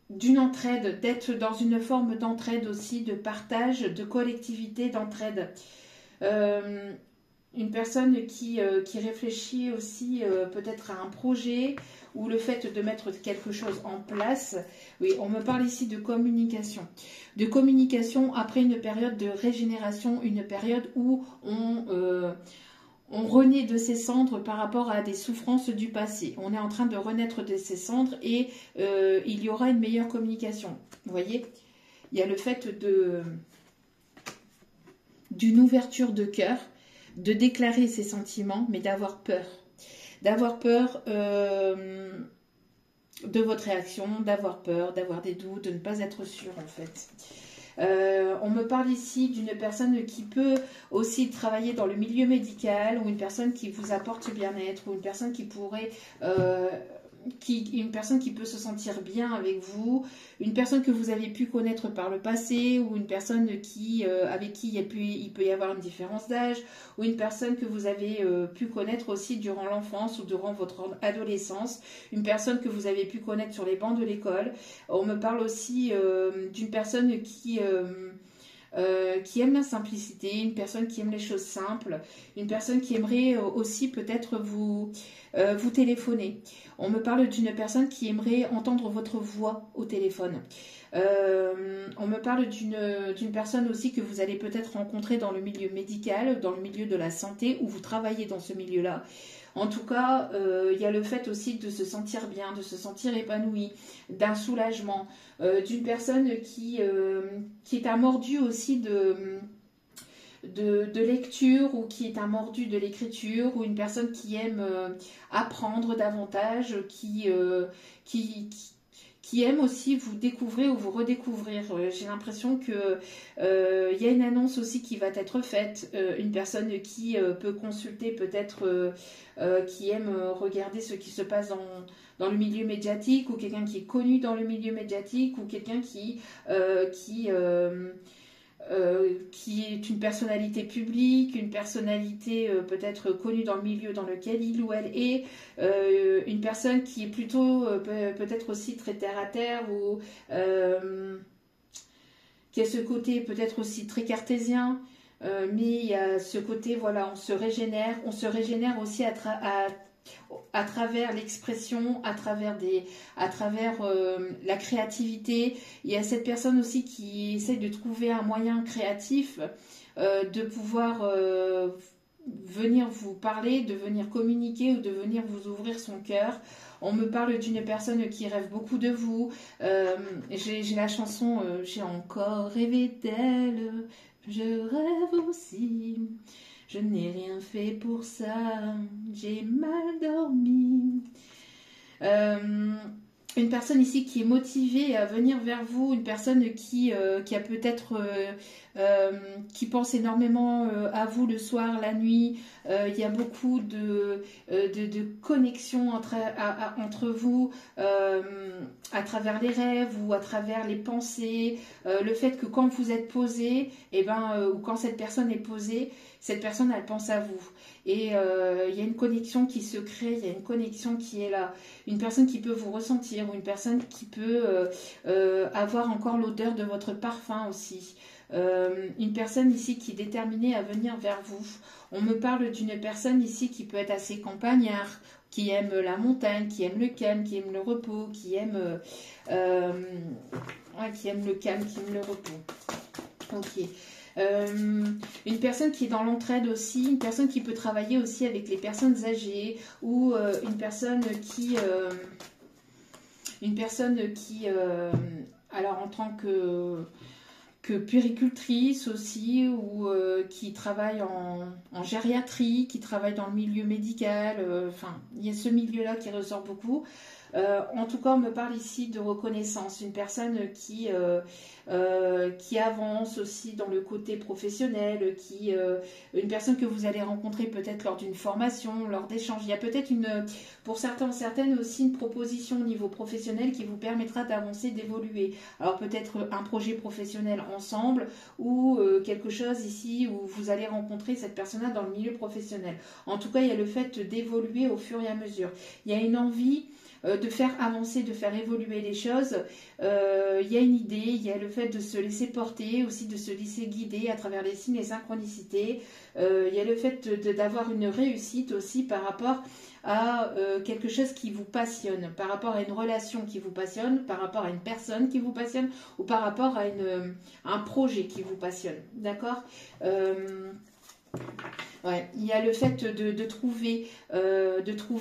d'une entraide, d'être dans une forme d'entraide aussi, de partage, de collectivité, d'entraide. Une personne qui réfléchit aussi peut-être à un projet ou le fait de mettre quelque chose en place. Oui, on me parle ici de communication. De communication après une période de régénération, une période où on renaît de ses cendres par rapport à des souffrances du passé. On est en train de renaître de ses cendres et il y aura une meilleure communication. Vous voyez, il y a le fait d'une ouverture de cœur, de déclarer ses sentiments, mais d'avoir peur. D'avoir peur de votre réaction, d'avoir peur, d'avoir des doutes, de ne pas être sûr en fait. On me parle ici d'une personne qui peut aussi travailler dans le milieu médical ou une personne qui vous apporte bien-être ou une personne qui pourrait... une personne qui peut se sentir bien avec vous, une personne que vous avez pu connaître par le passé ou une personne avec qui il peut y avoir une différence d'âge ou une personne que vous avez pu connaître aussi durant l'enfance ou durant votre adolescence, une personne que vous avez pu connaître sur les bancs de l'école. On me parle aussi d'une personne qui aime la simplicité, une personne qui aime les choses simples, une personne qui aimerait aussi peut-être vous téléphoner. On me parle d'une personne qui aimerait entendre votre voix au téléphone. On me parle d'une personne aussi que vous allez peut-être rencontrer dans le milieu médical, dans le milieu de la santé, où vous travaillez dans ce milieu-là. En tout cas, il y a le fait aussi de se sentir bien, de se sentir épanoui, d'un soulagement, d'une personne qui est un mordu aussi de lecture ou qui est un mordu de l'écriture ou une personne qui aime apprendre davantage, qui aime aussi vous découvrir ou vous redécouvrir. J'ai l'impression que il y a une annonce aussi qui va être faite, une personne qui peut consulter peut-être, qui aime regarder ce qui se passe dans le milieu médiatique, ou quelqu'un qui est connu dans le milieu médiatique, ou quelqu'un qui est une personnalité publique, une personnalité peut-être connue dans le milieu dans lequel il ou elle est, une personne qui est plutôt peut-être aussi très terre à terre, ou qui a ce côté peut-être aussi très cartésien, mais il y a ce côté, voilà, on se régénère aussi à travers l'expression, à travers la créativité. Il y a cette personne aussi qui essaie de trouver un moyen créatif de pouvoir venir vous parler, de venir communiquer ou de venir vous ouvrir son cœur. On me parle d'une personne qui rêve beaucoup de vous. J'ai la chanson J'ai encore rêvé d'elle, je rêve aussi. Je n'ai rien fait pour ça, j'ai mal dormi. Une personne ici qui est motivée à venir vers vous, une personne qui a peut-être qui pense énormément à vous le soir, la nuit. Il y a beaucoup de connexions entre vous à travers les rêves ou à travers les pensées. Le fait que quand vous êtes posé, ou quand cette personne est posée, cette personne elle pense à vous. Et il y a une connexion qui se crée, il y a une connexion qui est là. Une personne qui peut vous ressentir, ou une personne qui peut avoir encore l'odeur de votre parfum aussi. Une personne ici qui est déterminée à venir vers vous. On me parle d'une personne ici qui peut être assez campagnard, qui aime la montagne, qui aime le calme, qui aime le repos, qui aime le calme, qui aime le repos. Ok. Une personne qui est dans l'entraide aussi, une personne qui peut travailler aussi avec les personnes âgées, ou une personne qui alors en tant que puéricultrice aussi, ou qui travaille en gériatrie, qui travaille dans le milieu médical, enfin il y a ce milieu-là qui ressort beaucoup. En tout cas, on me parle ici de reconnaissance, une personne qui avance aussi dans le côté professionnel, une personne que vous allez rencontrer peut-être lors d'une formation, lors d'échanges. Il y a peut-être pour certains, certaines aussi, une proposition au niveau professionnel qui vous permettra d'avancer, d'évoluer. Alors peut-être un projet professionnel ensemble, ou quelque chose ici où vous allez rencontrer cette personne-là dans le milieu professionnel. En tout cas, il y a le fait d'évoluer au fur et à mesure. Il y a une envie de faire avancer, de faire évoluer les choses. Il y a une idée, il y a le fait de se laisser porter, aussi de se laisser guider à travers les signes et synchronicités. Il y a le fait d'avoir une réussite aussi par rapport à quelque chose qui vous passionne, par rapport à une relation qui vous passionne, par rapport à une personne qui vous passionne, ou par rapport à un projet qui vous passionne. D'accord ? Ouais, il y a le fait de trouver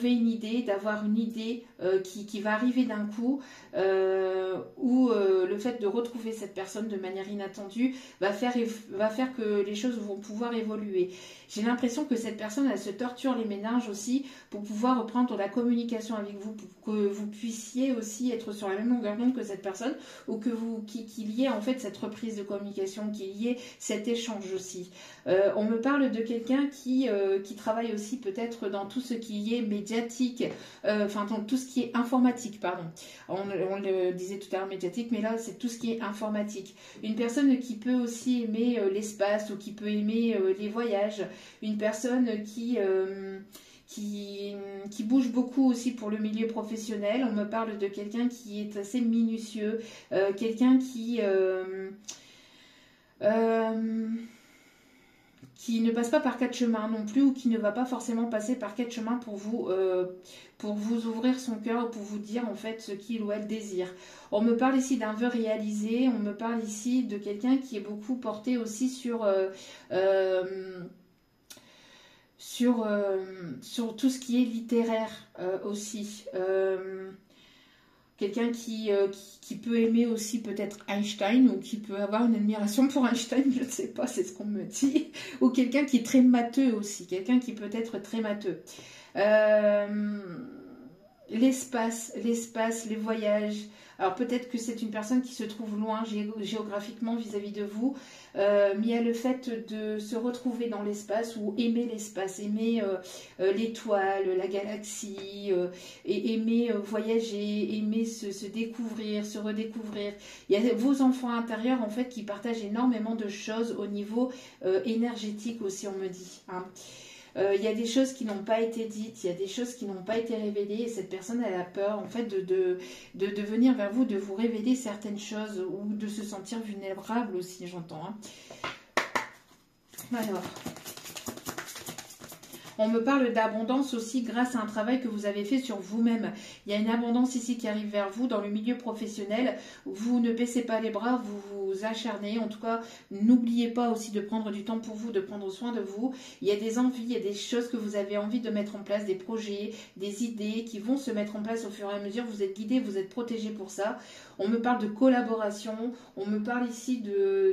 une idée, d'avoir une idée qui va arriver d'un coup, ou le fait de retrouver cette personne de manière inattendue va faire que les choses vont pouvoir évoluer. J'ai l'impression que cette personne, elle se torture les méninges aussi pour pouvoir reprendre la communication avec vous, pour que vous puissiez aussi être sur la même longueur d'onde que cette personne, ou qu'il y ait en fait cette reprise de communication, qu'il y ait cet échange aussi. On me parle de quelqu'un qui travaille aussi peut-être dans tout ce qui est médiatique, dans tout ce qui est informatique, pardon. On le disait tout à l'heure médiatique, mais là c'est tout ce qui est informatique. Une personne qui peut aussi aimer l'espace, ou qui peut aimer les voyages. Une personne qui bouge beaucoup aussi pour le milieu professionnel. On me parle de quelqu'un qui est assez minutieux, quelqu'un qui ne passe pas par quatre chemins non plus, ou qui ne va pas forcément passer par quatre chemins pour vous ouvrir son cœur, pour vous dire en fait ce qu'il ou elle désire. On me parle ici d'un vœu réalisé, on me parle ici de quelqu'un qui est beaucoup porté aussi sur sur tout ce qui est littéraire aussi. Quelqu'un qui peut aimer aussi peut-être Einstein ou qui peut avoir une admiration pour Einstein, je ne sais pas, c'est ce qu'on me dit. Ou quelqu'un qui est très matheux aussi, quelqu'un qui peut être très matheux. Euh, l'espace, les voyages. Alors peut-être que c'est une personne qui se trouve loin géographiquement vis-à-vis de vous, mais il y a le fait de se retrouver dans l'espace ou aimer l'espace, aimer l'étoile, la galaxie, et aimer voyager, aimer se découvrir, se redécouvrir. Il y a vos enfants intérieurs en fait qui partagent énormément de choses au niveau énergétique aussi, on me dit. Hein. Il y a des choses qui n'ont pas été dites, il y a des choses qui n'ont pas été révélées et cette personne elle a peur en fait de venir vers vous, de vous révéler certaines choses ou de se sentir vulnérable aussi, j'entends. Hein. Alors, on me parle d'abondance aussi grâce à un travail que vous avez fait sur vous-même. Il y a une abondance ici qui arrive vers vous dans le milieu professionnel. Vous ne baissez pas les bras, vous vous acharnez. En tout cas, n'oubliez pas aussi de prendre du temps pour vous, de prendre soin de vous. Il y a des envies, il y a des choses que vous avez envie de mettre en place, des projets, des idées qui vont se mettre en place au fur et à mesure. Vous êtes guidé, vous êtes protégé pour ça. On me parle de collaboration. On me parle ici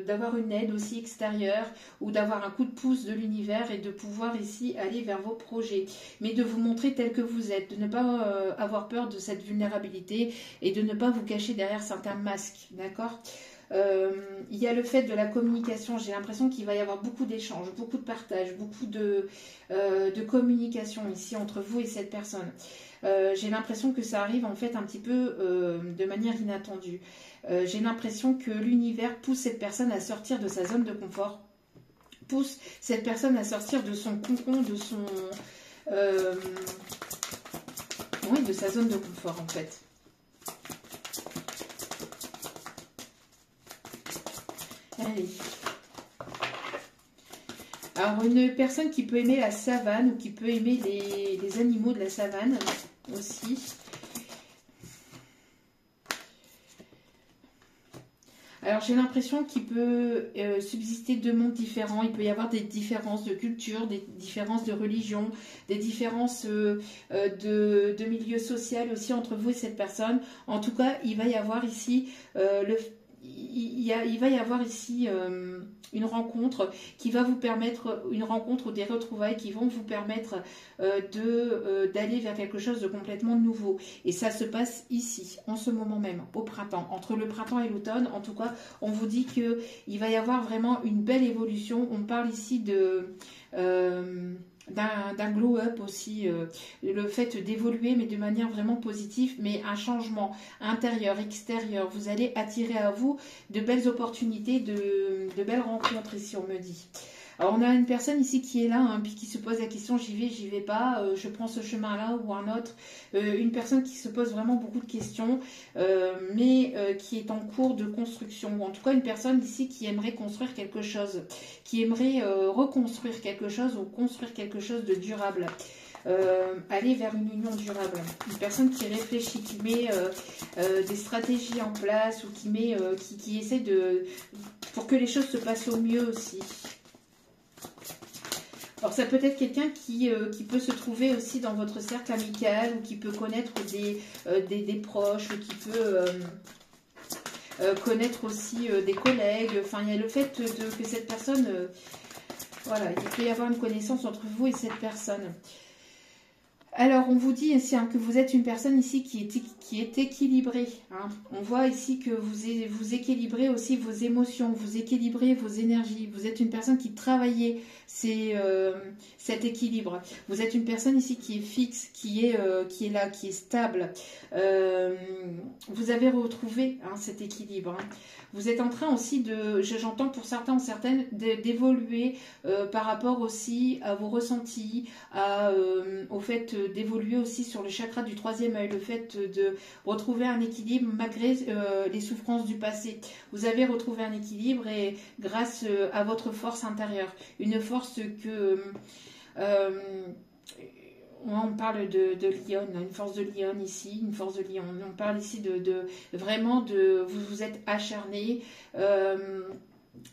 d'avoir une aide aussi extérieure ou d'avoir un coup de pouce de l'univers et de pouvoir ici aller vers vos projets, mais de vous montrer tel que vous êtes, de ne pas avoir peur de cette vulnérabilité et de ne pas vous cacher derrière certains masques, d'accord. Il y a le fait de la communication, j'ai l'impression qu'il va y avoir beaucoup d'échanges, beaucoup de partage, beaucoup de communication ici entre vous et cette personne. J'ai l'impression que ça arrive en fait un petit peu de manière inattendue. J'ai l'impression que l'univers pousse cette personne à sortir de sa zone de confort, pousse cette personne à sortir de son cocon, de son... oui, de sa zone de confort en fait. Allez. Alors, une personne qui peut aimer la savane ou qui peut aimer les animaux de la savane aussi. Alors j'ai l'impression qu'il peut subsister deux mondes différents, il peut y avoir des différences de culture, des différences de religion, des différences de milieu social aussi entre vous et cette personne. En tout cas, il va y avoir ici il va y avoir ici une rencontre qui va vous permettre, une rencontre ou des retrouvailles qui vont vous permettre d'aller vers quelque chose de complètement nouveau. Et ça se passe ici, en ce moment même, au printemps. Entre le printemps et l'automne, en tout cas, on vous dit qu'il va y avoir vraiment une belle évolution. On parle ici d'un glow-up aussi, le fait d'évoluer mais de manière vraiment positive, mais un changement intérieur, extérieur. Vous allez attirer à vous de belles opportunités, de belles rencontres ici, on me dit. Alors on a une personne ici qui est là, hein, puis qui se pose la question, j'y vais pas, je prends ce chemin-là ou un autre. Une personne qui se pose vraiment beaucoup de questions, mais qui est en cours de construction. Ou en tout cas une personne ici qui aimerait construire quelque chose, qui aimerait reconstruire quelque chose ou construire quelque chose de durable. Aller vers une union durable. Une personne qui réfléchit, qui met des stratégies en place ou qui essaie pour que les choses se passent au mieux aussi. Alors ça peut être quelqu'un qui peut se trouver aussi dans votre cercle amical ou qui peut connaître des proches ou qui peut connaître aussi des collègues. Enfin, il y a le fait que cette personne, voilà, il peut y avoir une connaissance entre vous et cette personne. Alors, on vous dit ici hein, que vous êtes une personne ici qui est équilibrée. Hein. On voit ici que vous équilibrez aussi vos émotions, vous équilibrez vos énergies. Vous êtes une personne qui travaillait cet équilibre. Vous êtes une personne ici qui est fixe, qui est là, qui est stable. Vous avez retrouvé hein, cet équilibre. Hein. Vous êtes en train aussi j'entends pour certains ou certaines, d'évoluer par rapport aussi à vos ressentis, au fait d'évoluer aussi sur le chakra du troisième œil, le fait de retrouver un équilibre malgré les souffrances du passé. Vous avez retrouvé un équilibre et grâce à votre force intérieure, une force que... on parle de lion, une force de lion ici, une force de lion. On parle ici vraiment vous êtes acharné.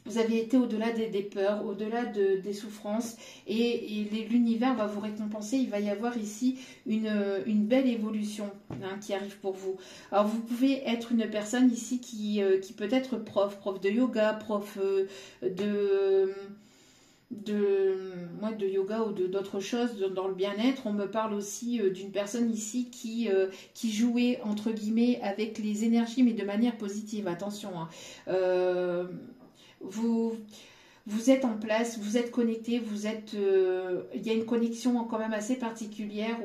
vous avez été au-delà des peurs, au-delà des souffrances, et l'univers va vous récompenser. Il va y avoir ici une belle évolution hein, qui arrive pour vous. Alors vous pouvez être une personne ici qui peut être prof de yoga, prof de yoga ou d'autres choses dans le bien-être. On me parle aussi d'une personne ici qui jouait entre guillemets avec les énergies, mais de manière positive. Attention, hein. Vous êtes en place, vous êtes connecté, il y a une connexion quand même assez particulière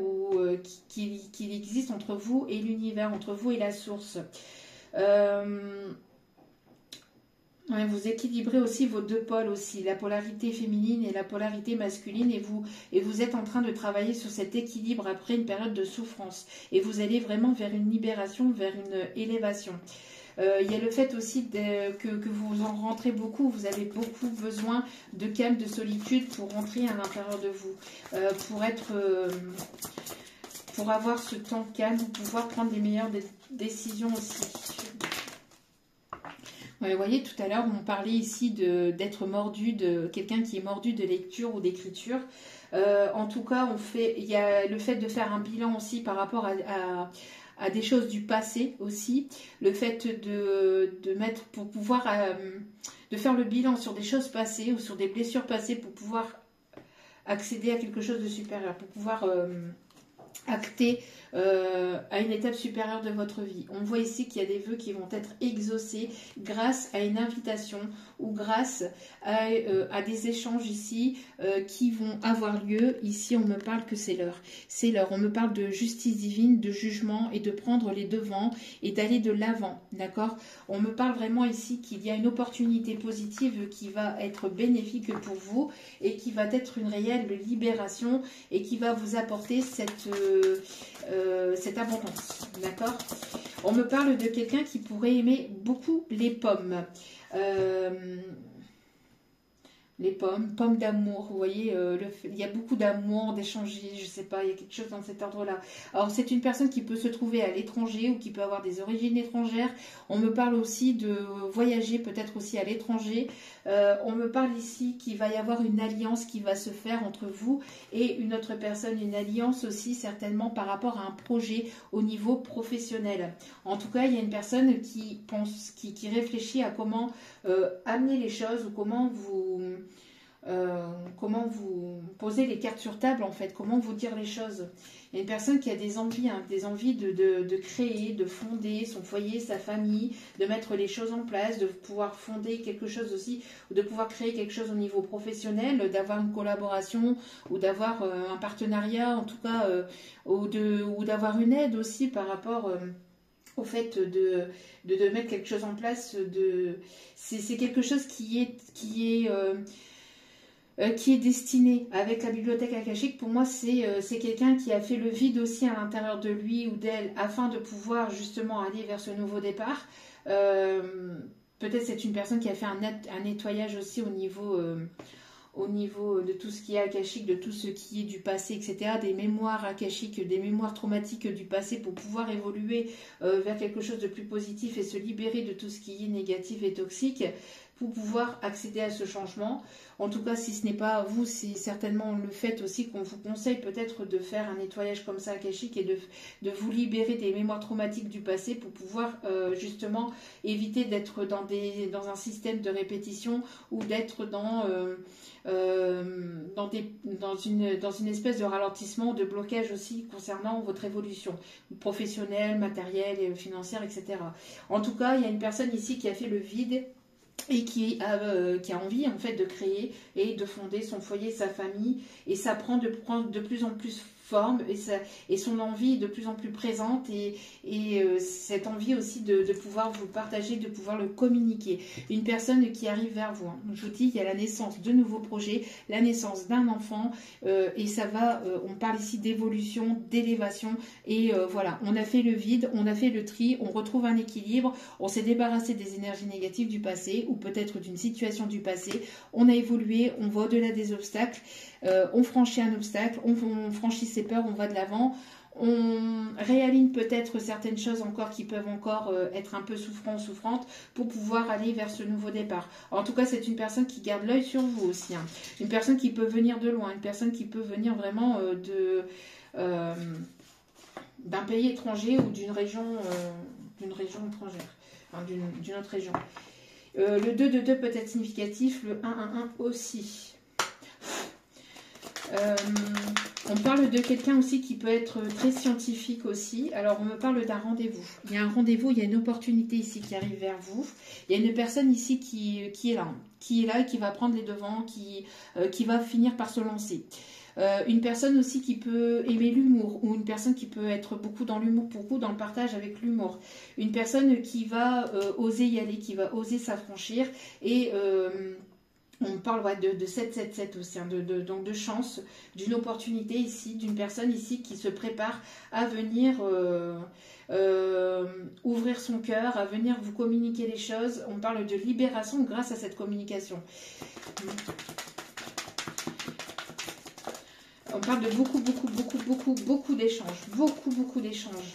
qui existe entre vous et l'univers, entre vous et la source. Ouais, vous équilibrez aussi vos deux pôles aussi, la polarité féminine et la polarité masculine, et vous êtes en train de travailler sur cet équilibre après une période de souffrance. Et vous allez vraiment vers une libération, vers une élévation. Il y a le fait aussi que vous en rentrez beaucoup, vous avez beaucoup besoin de calme, de solitude pour rentrer à l'intérieur de vous, pour avoir ce temps calme, pour pouvoir prendre les meilleures décisions aussi. Ouais, vous voyez, tout à l'heure, on parlait ici d'être mordu, de quelqu'un qui est mordu de lecture ou d'écriture. En tout cas, il y a le fait de faire un bilan aussi par rapport à des choses du passé aussi, le fait de mettre pour pouvoir de faire le bilan sur des choses passées ou sur des blessures passées pour pouvoir accéder à quelque chose de supérieur, pour pouvoir acter à une étape supérieure de votre vie. On voit ici qu'il y a des vœux qui vont être exaucés grâce à une invitation ou grâce à des échanges ici qui vont avoir lieu. Ici, on me parle que c'est l'heure. C'est l'heure. On me parle de justice divine, de jugement et de prendre les devants et d'aller de l'avant. D'accord? On me parle vraiment ici qu'il y a une opportunité positive qui va être bénéfique pour vous et qui va être une réelle libération et qui va vous apporter cette abondance, d'accord? On me parle de quelqu'un qui pourrait aimer beaucoup les pommes. Les pommes d'amour, vous voyez, il y a beaucoup d'amour, d'échanger, je sais pas, il y a quelque chose dans cet ordre-là. Alors c'est une personne qui peut se trouver à l'étranger ou qui peut avoir des origines étrangères. On me parle aussi de voyager peut-être aussi à l'étranger. On me parle ici qu'il va y avoir une alliance qui va se faire entre vous et une autre personne, une alliance aussi certainement par rapport à un projet au niveau professionnel. En tout cas, il y a une personne qui pense, qui réfléchit à comment amener les choses ou comment vous posez les cartes sur table en fait, comment vous dire les choses. Il y a une personne qui a des envies, hein, de créer, de fonder son foyer, sa famille, de mettre les choses en place, de pouvoir fonder quelque chose aussi, ou de pouvoir créer quelque chose au niveau professionnel, d'avoir une collaboration ou d'avoir un partenariat en tout cas, ou d'avoir une aide aussi par rapport au fait de mettre quelque chose en place. C'est quelque chose qui est destiné avec la bibliothèque akashique. Pour moi, c'est quelqu'un qui a fait le vide aussi à l'intérieur de lui ou d'elle afin de pouvoir justement aller vers ce nouveau départ. Peut-être c'est une personne qui a fait un nettoyage aussi au niveau de tout ce qui est akashique, de tout ce qui est du passé, etc., des mémoires akashiques, des mémoires traumatiques du passé pour pouvoir évoluer vers quelque chose de plus positif et se libérer de tout ce qui est négatif et toxique pour pouvoir accéder à ce changement. En tout cas, si ce n'est pas vous, c'est certainement le fait aussi qu'on vous conseille peut-être de faire un nettoyage comme ça akashique et de vous libérer des mémoires traumatiques du passé pour pouvoir justement éviter d'être dans un système de répétition ou d'être dans une espèce de ralentissement, de blocage aussi concernant votre évolution professionnelle, matérielle, et financière, etc. En tout cas, il y a une personne ici qui a fait le vide et qui a envie en fait de créer et de fonder son foyer, sa famille, et ça prend de plus en plus forme et son envie est de plus en plus présente et cette envie aussi de pouvoir vous partager, de pouvoir le communiquer. Une personne qui arrive vers vous. Hein. Je vous dis, il y a la naissance de nouveaux projets, la naissance d'un enfant et ça va, on parle ici d'évolution, d'élévation et voilà, on a fait le vide, on a fait le tri, on retrouve un équilibre, on s'est débarrassé des énergies négatives du passé ou peut-être d'une situation du passé, on a évolué, on va au-delà des obstacles. On franchit un obstacle, on franchit ses peurs, on va de l'avant, On réaligne peut-être certaines choses encore qui peuvent encore être un peu souffrantes pour pouvoir aller vers ce nouveau départ. En tout cas, c'est une personne qui garde l'œil sur vous aussi. Hein. Une personne qui peut venir de loin, une personne qui peut venir vraiment d'un pays étranger ou d'une région étrangère, enfin, d'une autre région. Le 2 de 2 peut être significatif, le 1 aussi. On parle de quelqu'un aussi qui peut être très scientifique aussi. Alors, on me parle d'un rendez-vous. Il y a un rendez-vous, il y a une opportunité ici qui arrive vers vous. Il y a une personne ici qui est là et qui va prendre les devants, qui va finir par se lancer. Une personne aussi qui peut aimer l'humour, ou une personne qui peut être beaucoup dans l'humour, beaucoup dans le partage avec l'humour. Une personne qui va oser y aller, qui va oser s'affranchir et... on parle de 777 aussi, hein, donc de chance, d'une opportunité ici, d'une personne ici qui se prépare à venir ouvrir son cœur, à venir vous communiquer les choses. On parle de libération grâce à cette communication. On parle de beaucoup d'échanges, beaucoup d'échanges.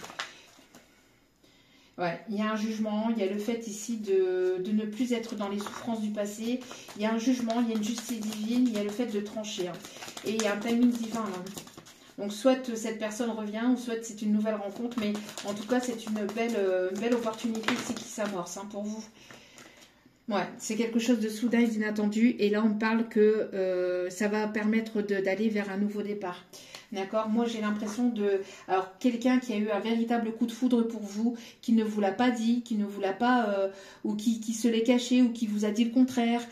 Ouais, il y a un jugement, il y a le fait ici de ne plus être dans les souffrances du passé, il y a un jugement, il y a une justice divine, il y a le fait de trancher. Hein. Et il y a un timing divin. Hein. Donc soit cette personne revient, ou soit c'est une nouvelle rencontre, mais en tout cas c'est une belle opportunité ici qui s'amorce hein, pour vous. Ouais, c'est quelque chose de soudain et d'inattendu, et là on parle que ça va permettre d'aller vers un nouveau départ. D'accord. Moi, j'ai l'impression de... Alors, quelqu'un qui a eu un véritable coup de foudre pour vous, qui ne vous l'a pas dit, qui ne vous l'a pas... ou qui se l'est caché, ou qui vous a dit le contraire,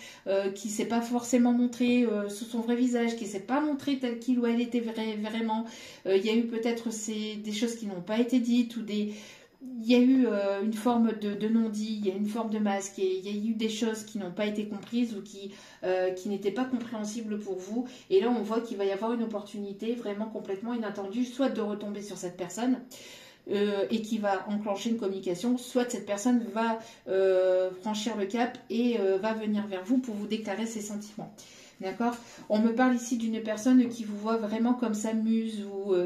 qui ne s'est pas forcément montré sous son vrai visage, qui ne s'est pas montré tel qu'il ou elle était vraiment. Il y a eu peut-être des choses qui n'ont pas été dites, ou des... Il y a eu une forme de non-dit, il y a une forme de masque, il y a eu des choses qui n'ont pas été comprises ou qui n'étaient pas compréhensibles pour vous. Et là, on voit qu'il va y avoir une opportunité vraiment complètement inattendue, soit de retomber sur cette personne et qui va enclencher une communication, soit cette personne va franchir le cap et va venir vers vous pour vous déclarer ses sentiments. D'accord. On me parle ici d'une personne qui vous voit vraiment comme sa muse ou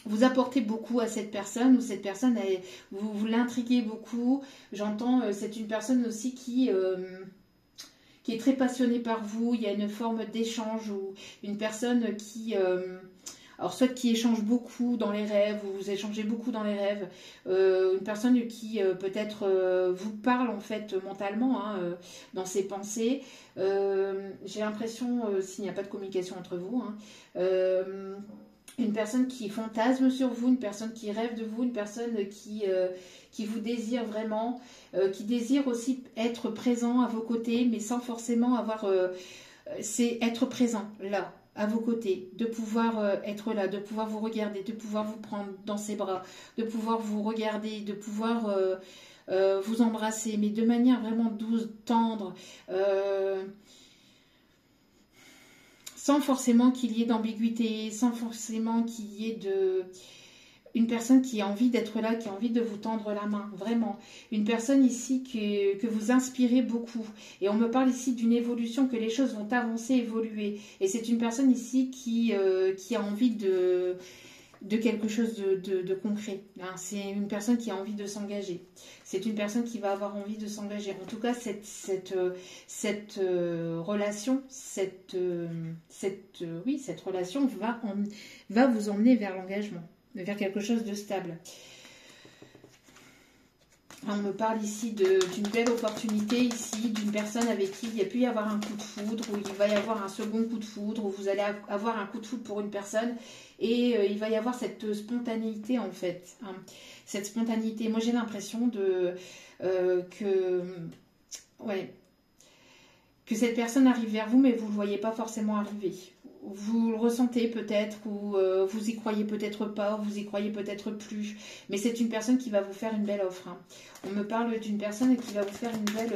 vous apportez beaucoup à cette personne, ou cette personne, vous l'intriguez beaucoup. J'entends, c'est une personne aussi qui est très passionnée par vous. Il y a une forme d'échange, ou une personne qui... alors, soit qui échange beaucoup dans les rêves, ou vous échangez beaucoup dans les rêves. Une personne qui peut-être vous parle en fait mentalement, hein, dans ses pensées. J'ai l'impression, s'il n'y a pas de communication entre vous, hein, une personne qui fantasme sur vous, une personne qui rêve de vous, une personne qui vous désire vraiment, qui désire aussi être présent à vos côtés, mais sans forcément avoir... c'est être présent là, à vos côtés, de pouvoir être là, de pouvoir vous regarder, de pouvoir vous prendre dans ses bras, de pouvoir vous regarder, de pouvoir vous embrasser, mais de manière vraiment douce, tendre, sans forcément qu'il y ait d'ambiguïté, sans forcément qu'il y ait une personne qui a envie d'être là, qui a envie de vous tendre la main, vraiment. Une personne ici que vous inspirez beaucoup. Et on me parle ici d'une évolution, que les choses vont avancer, évoluer. Et c'est une personne ici qui a envie de quelque chose de concret. Hein. C'est une personne qui a envie de s'engager. C'est une personne qui va avoir envie de s'engager. En tout cas, cette relation, cette relation va vous emmener vers l'engagement, vers quelque chose de stable. On me parle ici d'une belle opportunité, ici, d'une personne avec qui il y a pu y avoir un coup de foudre, ou il va y avoir un second coup de foudre, ou vous allez avoir un coup de foudre pour une personne, et il va y avoir cette spontanéité en fait. Hein. Cette spontanéité, moi j'ai l'impression que cette personne arrive vers vous, mais vous ne le voyez pas forcément arriver. Vous le ressentez peut-être, ou vous y croyez peut-être pas, ou vous y croyez peut-être plus. Mais c'est une personne qui va vous faire une belle offre. Hein. On me parle d'une personne qui va vous faire une belle...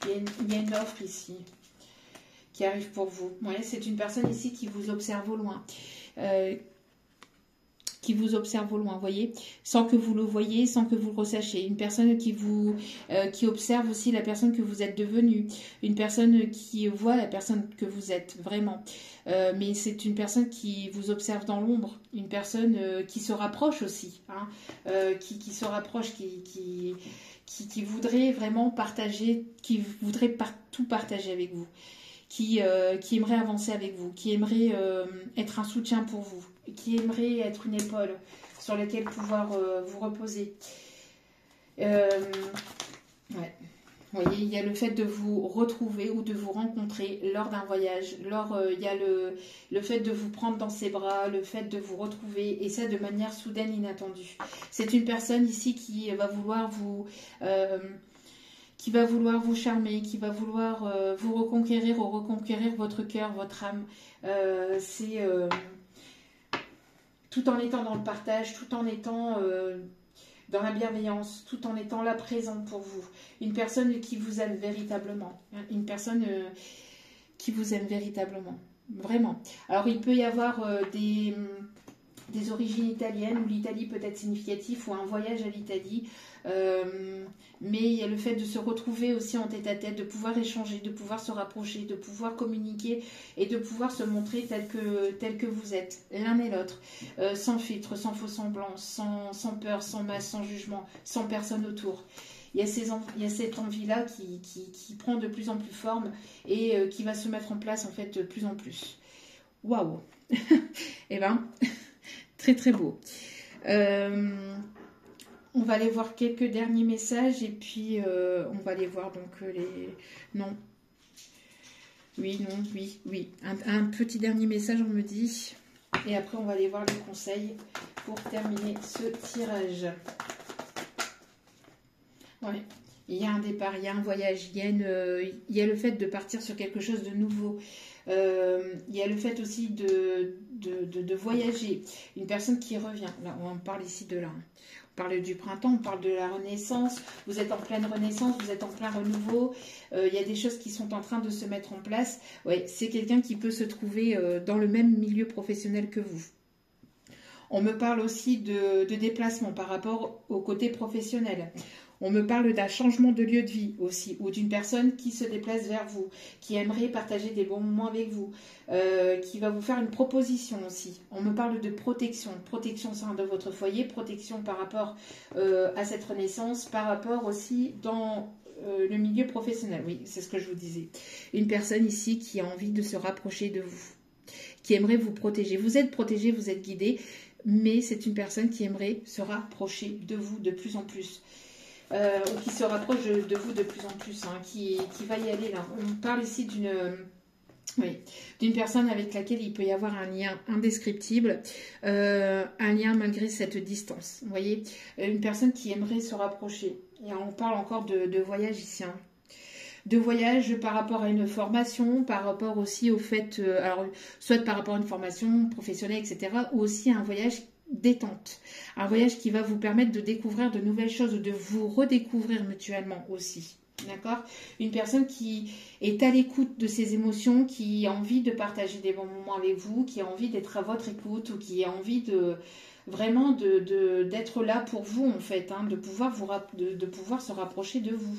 il y a une offre ici qui arrive pour vous. Ouais, c'est une personne ici qui vous observe au loin. qui vous observe au loin, voyez, sans que vous le voyez, sans que vous le ressachiez. Une personne qui observe aussi la personne que vous êtes devenue. Une personne qui voit la personne que vous êtes, vraiment. Mais c'est une personne qui vous observe dans l'ombre. Une personne qui se rapproche aussi, hein, qui se rapproche, qui voudrait vraiment partager, qui voudrait tout partager avec vous. Qui aimerait avancer avec vous, qui aimerait être un soutien pour vous, qui aimerait être une épaule sur laquelle pouvoir vous reposer. Ouais. Vous voyez, il y a le fait de vous retrouver ou de vous rencontrer lors d'un voyage. Il y a le fait de vous prendre dans ses bras, le fait de vous retrouver, et ça de manière soudaine, inattendue. C'est une personne ici qui va vouloir vous charmer, qui va vouloir vous reconquérir ou reconquérir votre cœur, votre âme. Tout en étant dans le partage, tout en étant dans la bienveillance, tout en étant là présent pour vous. Une personne qui vous aime véritablement. Une personne qui vous aime véritablement. Vraiment. Alors il peut y avoir des origines italiennes, où l'Italie peut être significative, ou un voyage à l'Italie. Mais il y a le fait de se retrouver aussi en tête-à-tête, de pouvoir échanger, de pouvoir se rapprocher, de pouvoir communiquer et de pouvoir se montrer tel que vous êtes, l'un et l'autre, sans filtre, sans faux semblant, sans peur, sans masse, sans jugement, sans personne autour. Il y a cette envie-là qui prend de plus en plus forme et qui va se mettre en place en fait de plus en plus. Waouh. Eh ben, très très beau. On va aller voir quelques derniers messages et puis on va aller voir donc les... Non. Oui, non, oui, oui. Un petit dernier message, on me dit. Et après, on va aller voir les conseils pour terminer ce tirage. Ouais. Il y a un départ, il y a un voyage, il y a le fait de partir sur quelque chose de nouveau. Il y a le fait aussi de voyager. Une personne qui revient. Là, on parle ici de là. On parle du printemps, on parle de la renaissance. Vous êtes en pleine renaissance, vous êtes en plein renouveau. Il y a des choses qui sont en train de se mettre en place. Ouais, c'est quelqu'un qui peut se trouver dans le même milieu professionnel que vous. On me parle aussi de déplacement par rapport au côté professionnel. On me parle d'un changement de lieu de vie aussi, ou d'une personne qui se déplace vers vous, qui aimerait partager des bons moments avec vous, qui va vous faire une proposition aussi. On me parle de protection au sein de votre foyer, protection par rapport à cette renaissance, par rapport aussi dans le milieu professionnel. Oui, c'est ce que je vous disais. Une personne ici qui a envie de se rapprocher de vous, qui aimerait vous protéger. Vous êtes protégé, vous êtes guidé, mais c'est une personne qui aimerait se rapprocher de vous de plus en plus. Ou qui se rapproche de vous de plus en plus, hein, qui va y aller là. On parle ici d'une personne avec laquelle il peut y avoir un lien indescriptible, un lien malgré cette distance. Vous voyez, une personne qui aimerait se rapprocher. Et on parle encore de voyage ici. Hein. De voyage par rapport à une formation, par rapport aussi au fait, alors soit par rapport à une formation professionnelle, etc., ou aussi un voyage détente. Un voyage qui va vous permettre de découvrir de nouvelles choses, de vous redécouvrir mutuellement aussi. D'accord? Une personne qui est à l'écoute de ses émotions, qui a envie de partager des bons moments avec vous, qui a envie d'être à votre écoute ou qui a envie de vraiment d'être là pour vous en fait, hein, de pouvoir se rapprocher de vous.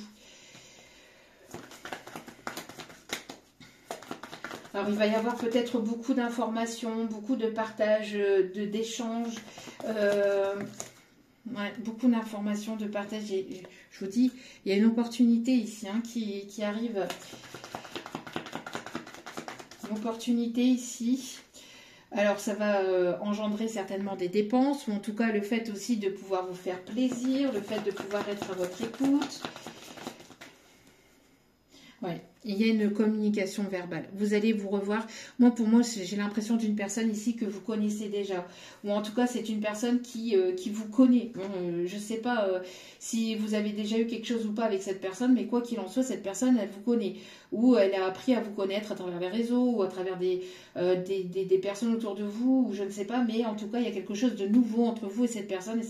Alors, il va y avoir peut-être beaucoup d'informations, beaucoup de partage, d'échanges, beaucoup d'informations, de partage. Et je vous dis, il y a une opportunité ici hein, qui arrive. Une opportunité ici. Alors, ça va engendrer certainement des dépenses, ou en tout cas le fait aussi de pouvoir vous faire plaisir, le fait de pouvoir être à votre écoute. Ouais. Il y a une communication verbale. Vous allez vous revoir. Pour moi, j'ai l'impression d'une personne ici que vous connaissez déjà. Ou en tout cas, c'est une personne qui vous connaît. Je ne sais pas si vous avez déjà eu quelque chose ou pas avec cette personne, mais quoi qu'il en soit, cette personne, elle vous connaît. Ou elle a appris à vous connaître à travers les réseaux, ou à travers des personnes autour de vous, ou je ne sais pas. Mais en tout cas, il y a quelque chose de nouveau entre vous et cette personne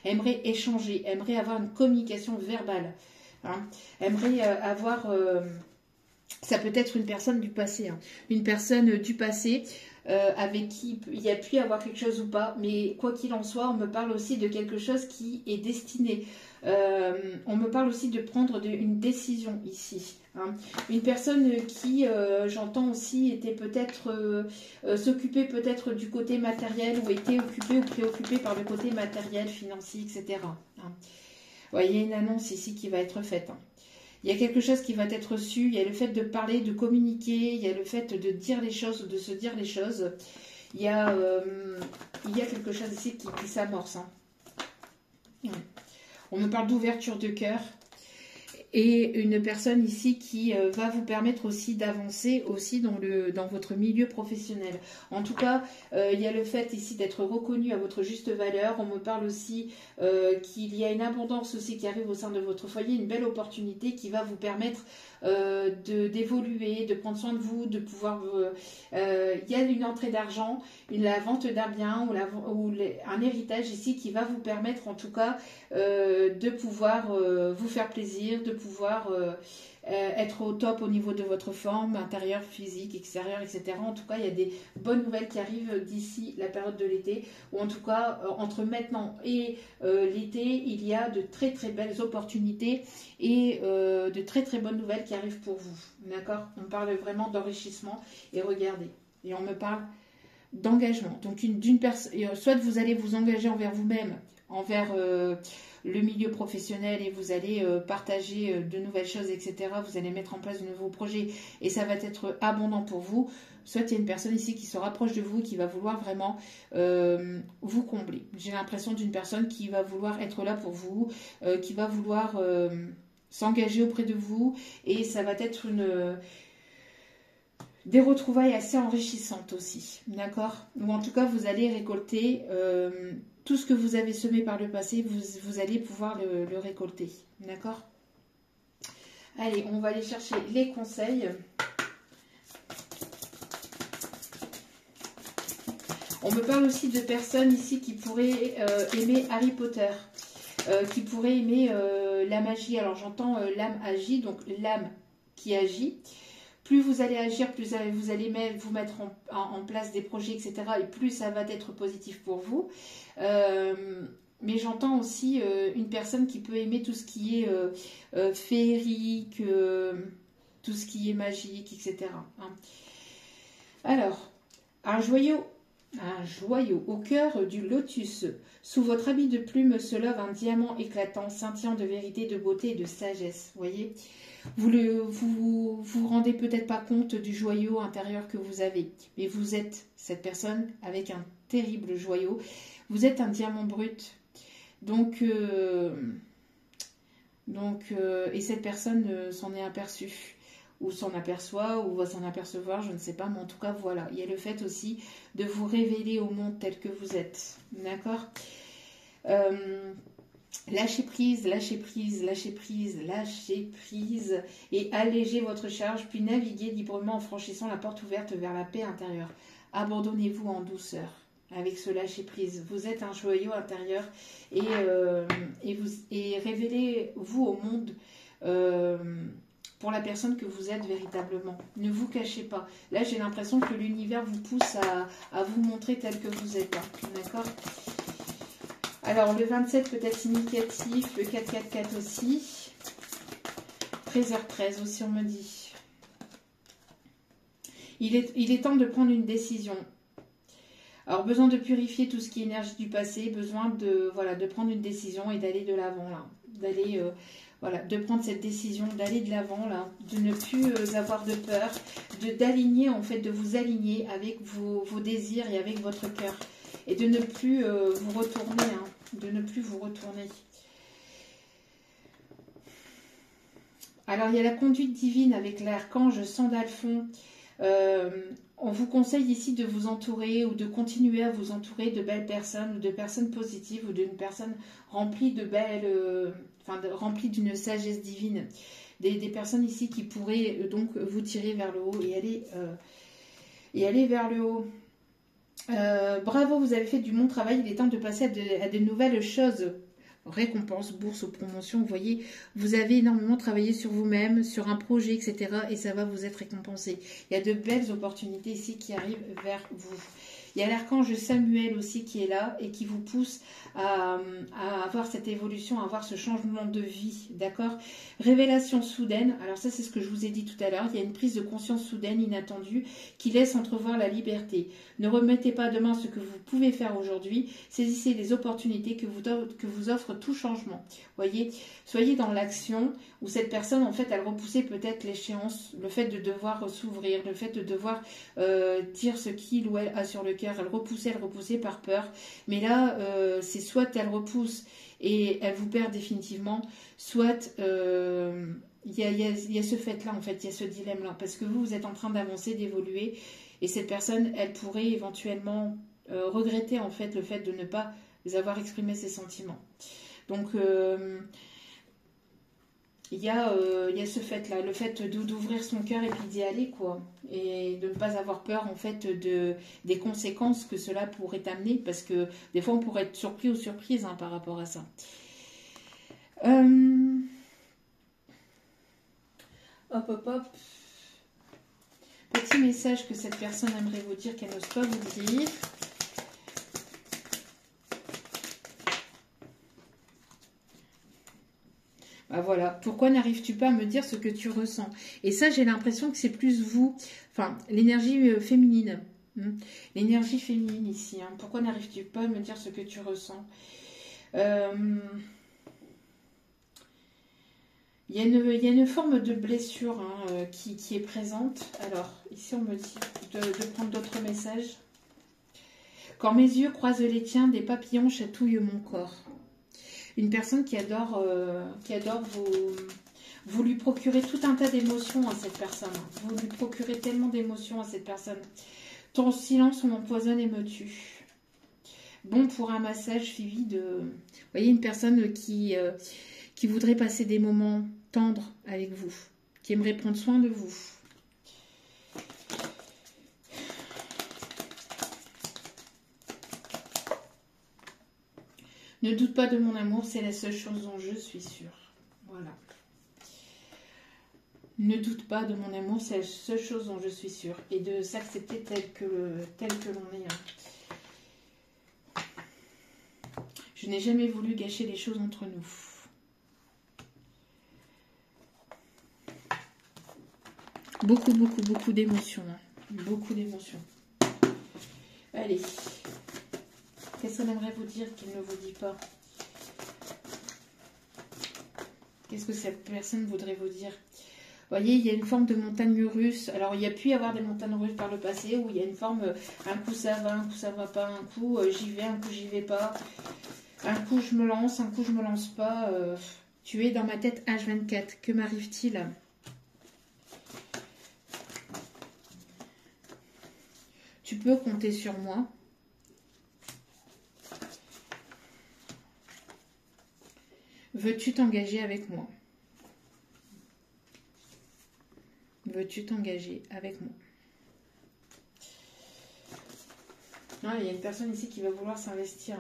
aimerait échanger, aimerait avoir une communication verbale. Hein, aimerait avoir... ça peut être une personne du passé. Hein. Une personne du passé avec qui il y a pu y avoir quelque chose ou pas, mais quoi qu'il en soit, on me parle aussi de quelque chose qui est destiné. On me parle aussi de prendre une décision ici. Hein. Une personne qui, j'entends aussi, était peut-être s'occuper peut-être du côté matériel ou était occupée ou préoccupée par le côté matériel, financier, etc. Hein. Ouais, il y a une annonce ici qui va être faite. Hein. Il y a quelque chose qui va être reçu, il y a le fait de parler, de communiquer, il y a le fait de dire les choses ou de se dire les choses. Il y a quelque chose ici qui s'amorce. Hein. Ouais. On me parle d'ouverture de cœur. Et une personne ici qui va vous permettre aussi d'avancer aussi dans votre milieu professionnel. En tout cas, il y a le fait ici d'être reconnu à votre juste valeur. On me parle aussi qu'il y a une abondance aussi qui arrive au sein de votre foyer, une belle opportunité qui va vous permettre d'évoluer, de prendre soin de vous, de pouvoir... il y a une entrée d'argent, la vente d'un bien ou un héritage ici qui va vous permettre en tout cas de pouvoir vous faire plaisir, de pouvoir être au top au niveau de votre forme intérieure, physique, extérieure, etc. En tout cas, il y a des bonnes nouvelles qui arrivent d'ici la période de l'été, ou en tout cas, entre maintenant et l'été, il y a de très très belles opportunités et de très très bonnes nouvelles qui arrivent pour vous. D'accord? On parle vraiment d'enrichissement et regardez, et on me parle d'engagement. Donc, d'une personne, soit vous allez vous engager envers vous-même, envers le milieu professionnel et vous allez partager de nouvelles choses, etc. Vous allez mettre en place de nouveaux projets et ça va être abondant pour vous. Soit il y a une personne ici qui se rapproche de vous, qui va vouloir vraiment vous combler. J'ai l'impression d'une personne qui va vouloir être là pour vous, qui va vouloir s'engager auprès de vous et ça va être des retrouvailles assez enrichissantes aussi, d'accord? Ou en tout cas, vous allez récolter tout ce que vous avez semé par le passé, vous allez pouvoir le récolter, d'accord? Allez, on va aller chercher les conseils. On me parle aussi de personnes ici qui pourraient aimer Harry Potter, qui pourraient aimer la magie. Alors j'entends l'âme agit, donc l'âme qui agit. Plus vous allez agir, plus vous allez vous mettre en place des projets, etc. Et plus ça va être positif pour vous. Mais j'entends aussi une personne qui peut aimer tout ce qui est féerique, tout ce qui est magique, etc. Hein. Alors, un joyau au cœur du lotus. Sous votre habit de plume se lève un diamant éclatant, scintillant de vérité, de beauté et de sagesse. Voyez ? Vous rendez peut-être pas compte du joyau intérieur que vous avez, mais vous êtes cette personne avec un terrible joyau. Vous êtes un diamant brut. Donc et cette personne s'en est aperçue, ou s'en aperçoit, ou va s'en apercevoir, je ne sais pas, mais en tout cas, voilà. Il y a le fait aussi de vous révéler au monde tel que vous êtes. D'accord ? Lâchez prise, lâchez prise, lâchez prise, lâchez prise et allégez votre charge, puis naviguez librement en franchissant la porte ouverte vers la paix intérieure. Abandonnez-vous en douceur avec ce lâcher prise. Vous êtes un joyau intérieur et révélez-vous au monde pour la personne que vous êtes véritablement. Ne vous cachez pas. Là, j'ai l'impression que l'univers vous pousse à vous montrer tel que vous êtes. Hein. D'accord ? Alors, le 27 peut être significatif, le 444 aussi. 13h13 aussi, on me dit. Il est temps de prendre une décision. Alors, besoin de purifier tout ce qui est énergie du passé, besoin de prendre une décision et d'aller de l'avant, là. De prendre cette décision, d'aller de l'avant, là, de ne plus avoir de peur, de vous aligner avec vos désirs et avec votre cœur. Et de ne plus vous retourner, hein, de ne plus vous retourner. Alors, il y a la conduite divine avec l'archange Sandalphon. On vous conseille ici de vous entourer ou de continuer à vous entourer de belles personnes ou de personnes positives ou d'une personne remplie remplie d'une sagesse divine. Des personnes ici qui pourraient donc vous tirer vers le haut et aller vers le haut. Bravo, vous avez fait du bon travail. Il est temps de passer à de nouvelles choses récompense, bourse ou promotion. Vous voyez, vous avez énormément travaillé sur vous-même, sur un projet, etc. Et ça va vous être récompensé. Il y a de belles opportunités ici qui arrivent vers vous. Il y a l'archange Samuel aussi qui est là et qui vous pousse à avoir cette évolution, à avoir ce changement de vie, d'accord? Révélation soudaine, alors ça c'est ce que je vous ai dit tout à l'heure, il y a une prise de conscience soudaine, inattendue, qui laisse entrevoir la liberté. Ne remettez pas demain ce que vous pouvez faire aujourd'hui, saisissez les opportunités que vous offre tout changement. Voyez, soyez dans l'action où cette personne, en fait, elle repoussait peut-être l'échéance, le fait de devoir s'ouvrir, le fait de devoir dire ce qu'il ou elle a sur le cœur. Elle repoussait par peur. Mais là, c'est soit elle repousse et elle vous perd définitivement, soit il y a ce fait-là, en fait, il y a ce dilemme-là. Parce que vous êtes en train d'avancer, d'évoluer. Et cette personne, elle pourrait éventuellement regretter, en fait, le fait de ne pas avoir exprimé ses sentiments. Donc, il y a ce fait-là, le fait d'ouvrir son cœur et puis d'y aller, quoi. Et de ne pas avoir peur, en fait, des conséquences que cela pourrait amener, parce que des fois, on pourrait être surpris ou surprise par rapport à ça. Hop, hop, hop. Petit message que cette personne aimerait vous dire qu'elle n'ose pas vous dire. Ah, voilà, pourquoi n'arrives-tu pas à me dire ce que tu ressens? Et ça, j'ai l'impression que c'est plus vous, enfin, l'énergie féminine. L'énergie féminine ici. Pourquoi n'arrives-tu pas à me dire ce que tu ressens? Il y a une forme de blessure qui est présente. Alors, ici, on me dit de prendre d'autres messages. Quand mes yeux croisent les tiens, des papillons chatouillent mon corps. Une personne qui adore vous lui procurez tout un tas d'émotions à cette personne. Vous lui procurez tellement d'émotions à cette personne. Ton silence m'empoisonne et me tue. Bon pour un massage suivi de... Vous voyez, une personne qui voudrait passer des moments tendres avec vous, qui aimerait prendre soin de vous. Ne doute pas de mon amour, c'est la seule chose dont je suis sûre. Voilà. Ne doute pas de mon amour, c'est la seule chose dont je suis sûre. Et de s'accepter tel que l'on est. Je n'ai jamais voulu gâcher les choses entre nous. Beaucoup, beaucoup, beaucoup d'émotions. Beaucoup d'émotions. Allez. Qu'est-ce qu'on aimerait vous dire qu'il ne vous dit pas? Qu'est-ce que cette personne voudrait vous dire? Vous voyez, il y a une forme de montagne russe. Alors, il y a pu y avoir des montagnes russes par le passé où il y a une forme, un coup ça va, un coup ça va pas, un coup j'y vais, un coup j'y vais pas. Un coup je me lance, un coup je me lance pas. Tu es dans ma tête H24. Que m'arrive-t-il? Tu peux compter sur moi. Veux-tu t'engager avec moi? Veux-tu t'engager avec moi? Non, il y a une personne ici qui va vouloir s'investir.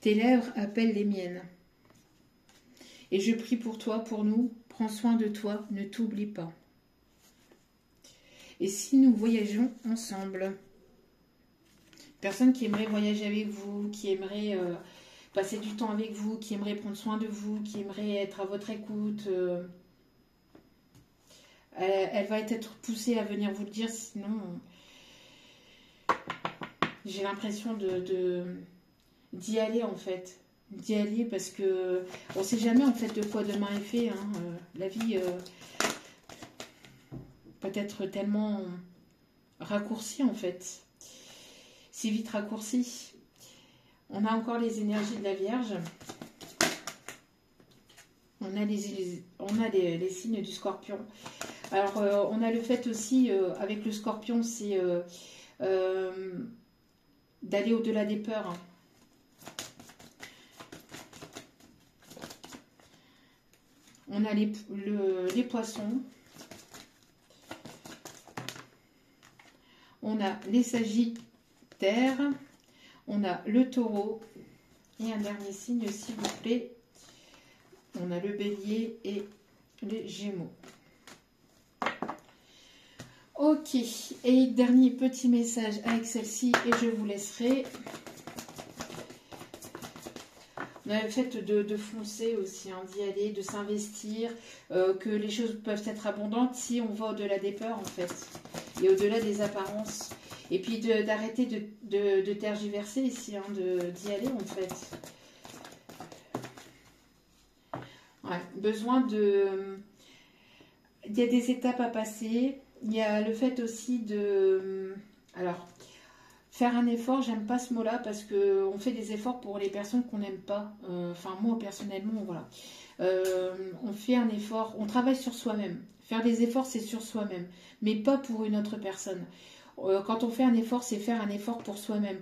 Tes lèvres appellent les miennes. Et je prie pour toi, pour nous. Prends soin de toi, ne t'oublie pas. Et si nous voyageons ensemble? Personne qui aimerait voyager avec vous, qui aimerait... passer du temps avec vous, qui aimerait prendre soin de vous, qui aimerait être à votre écoute. Elle va être poussée à venir vous le dire, sinon j'ai l'impression d'y aller en fait. D'y aller parce que on ne sait jamais en fait de quoi demain est fait. La vie peut être tellement raccourcie en fait. Si vite raccourcie. On a encore les énergies de la Vierge. On a les signes du Scorpion. Alors, on a le fait aussi, avec le Scorpion, c'est d'aller au-delà des peurs. On a les poissons. On a les Sagittaires. On a le Taureau. Et un dernier signe, s'il vous plaît. On a le bélier et les gémeaux. Ok, et dernier petit message avec celle-ci et je vous laisserai. On a le fait de foncer aussi, hein, d'y aller, de s'investir, que les choses peuvent être abondantes si on va au-delà des peurs en fait, et au-delà des apparences. Et puis d'arrêter de tergiverser ici, hein, d'y aller en fait. Ouais, besoin de... Il y a des étapes à passer. Il y a le fait aussi de... Alors, faire un effort, j'aime pas ce mot-là parce qu'on fait des efforts pour les personnes qu'on n'aime pas. Enfin, moi, personnellement, voilà. On fait un effort, on travaille sur soi-même. Faire des efforts, c'est sur soi-même, mais pas pour une autre personne. Quand on fait un effort, c'est faire un effort pour soi-même,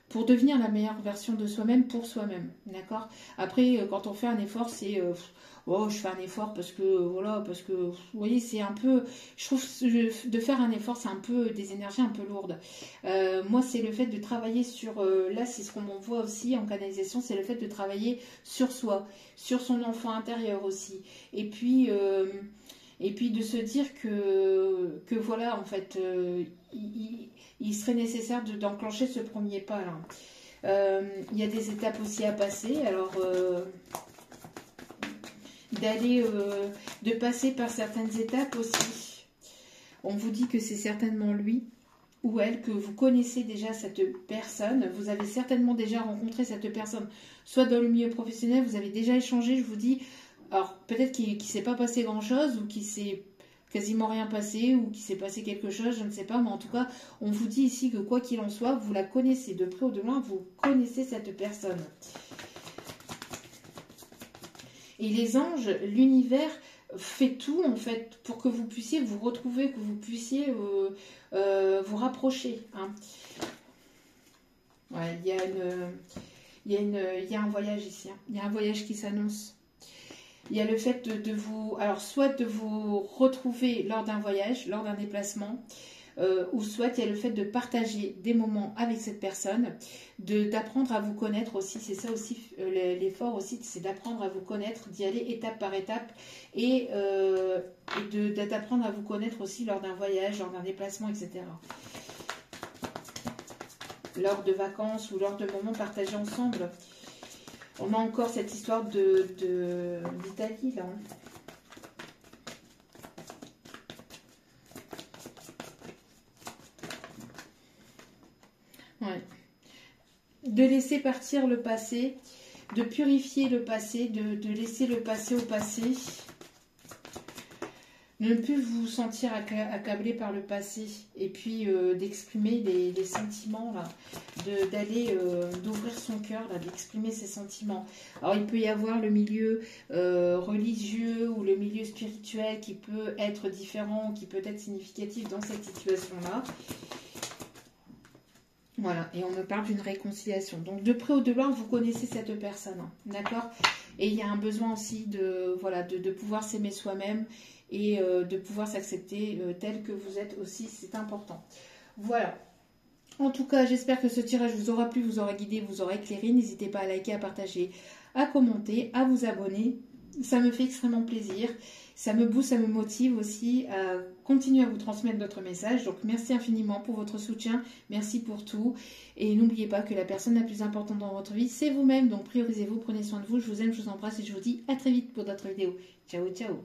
pour devenir la meilleure version de soi-même pour soi-même, d'accord? Après, quand on fait un effort, c'est oh, je fais un effort parce que voilà, parce que vous voyez, c'est un peu, je trouve de faire un effort, c'est un peu des énergies un peu lourdes. Moi, c'est le fait de travailler sur, là, c'est ce qu'on m'envoie aussi en canalisation, c'est le fait de travailler sur soi, sur son enfant intérieur aussi, et puis de se dire que voilà, en fait, il serait nécessaire d'enclencher ce premier pas là. Il y a des étapes aussi à passer, alors de passer par certaines étapes aussi. On vous dit que c'est certainement lui ou elle, que vous connaissez déjà cette personne, vous avez certainement déjà rencontré cette personne, soit dans le milieu professionnel, vous avez déjà échangé, je vous dis, alors peut-être qu'il ne s'est pas passé grand-chose, ou qu'il s'est quasiment rien passé, ou qu'il s'est passé quelque chose, je ne sais pas, mais en tout cas, on vous dit ici que quoi qu'il en soit, vous la connaissez, de près ou de loin, vous connaissez cette personne. Et les anges, l'univers fait tout en fait pour que vous puissiez vous retrouver, que vous puissiez vous rapprocher. Hein. Ouais, il y a un voyage ici. Hein. Il y a un voyage qui s'annonce. Il y a le fait de vous, alors soit de vous retrouver lors d'un voyage, lors d'un déplacement, ou soit il y a le fait de partager des moments avec cette personne, d'apprendre à vous connaître aussi, c'est ça aussi l'effort aussi, c'est d'apprendre à vous connaître, d'y aller étape par étape et d'apprendre à vous connaître aussi lors d'un voyage, lors d'un déplacement, etc. Lors de vacances ou lors de moments partagés ensemble. On a encore cette histoire d'Italie là. Ouais. De laisser partir le passé, de purifier le passé, de laisser le passé au passé. Ne plus vous sentir accablé par le passé et puis d'exprimer les sentiments là, d'ouvrir son cœur là, d'exprimer ses sentiments. Alors il peut y avoir le milieu religieux ou le milieu spirituel qui peut être différent, qui peut être significatif dans cette situation là. Voilà, et on me parle d'une réconciliation. Donc de près ou de loin, vous connaissez cette personne, hein, d'accord? Et il y a un besoin aussi de pouvoir s'aimer soi-même et de pouvoir s'accepter tel que vous êtes aussi, c'est important. Voilà. En tout cas, j'espère que ce tirage vous aura plu, vous aura guidé, vous aura éclairé. N'hésitez pas à liker, à partager, à commenter, à vous abonner. Ça me fait extrêmement plaisir. Ça me booste, ça me motive aussi à continuer à vous transmettre d'autres messages. Donc, merci infiniment pour votre soutien. Merci pour tout. Et n'oubliez pas que la personne la plus importante dans votre vie, c'est vous-même. Donc, priorisez-vous, prenez soin de vous. Je vous aime, je vous embrasse et je vous dis à très vite pour d'autres vidéos. Ciao, ciao.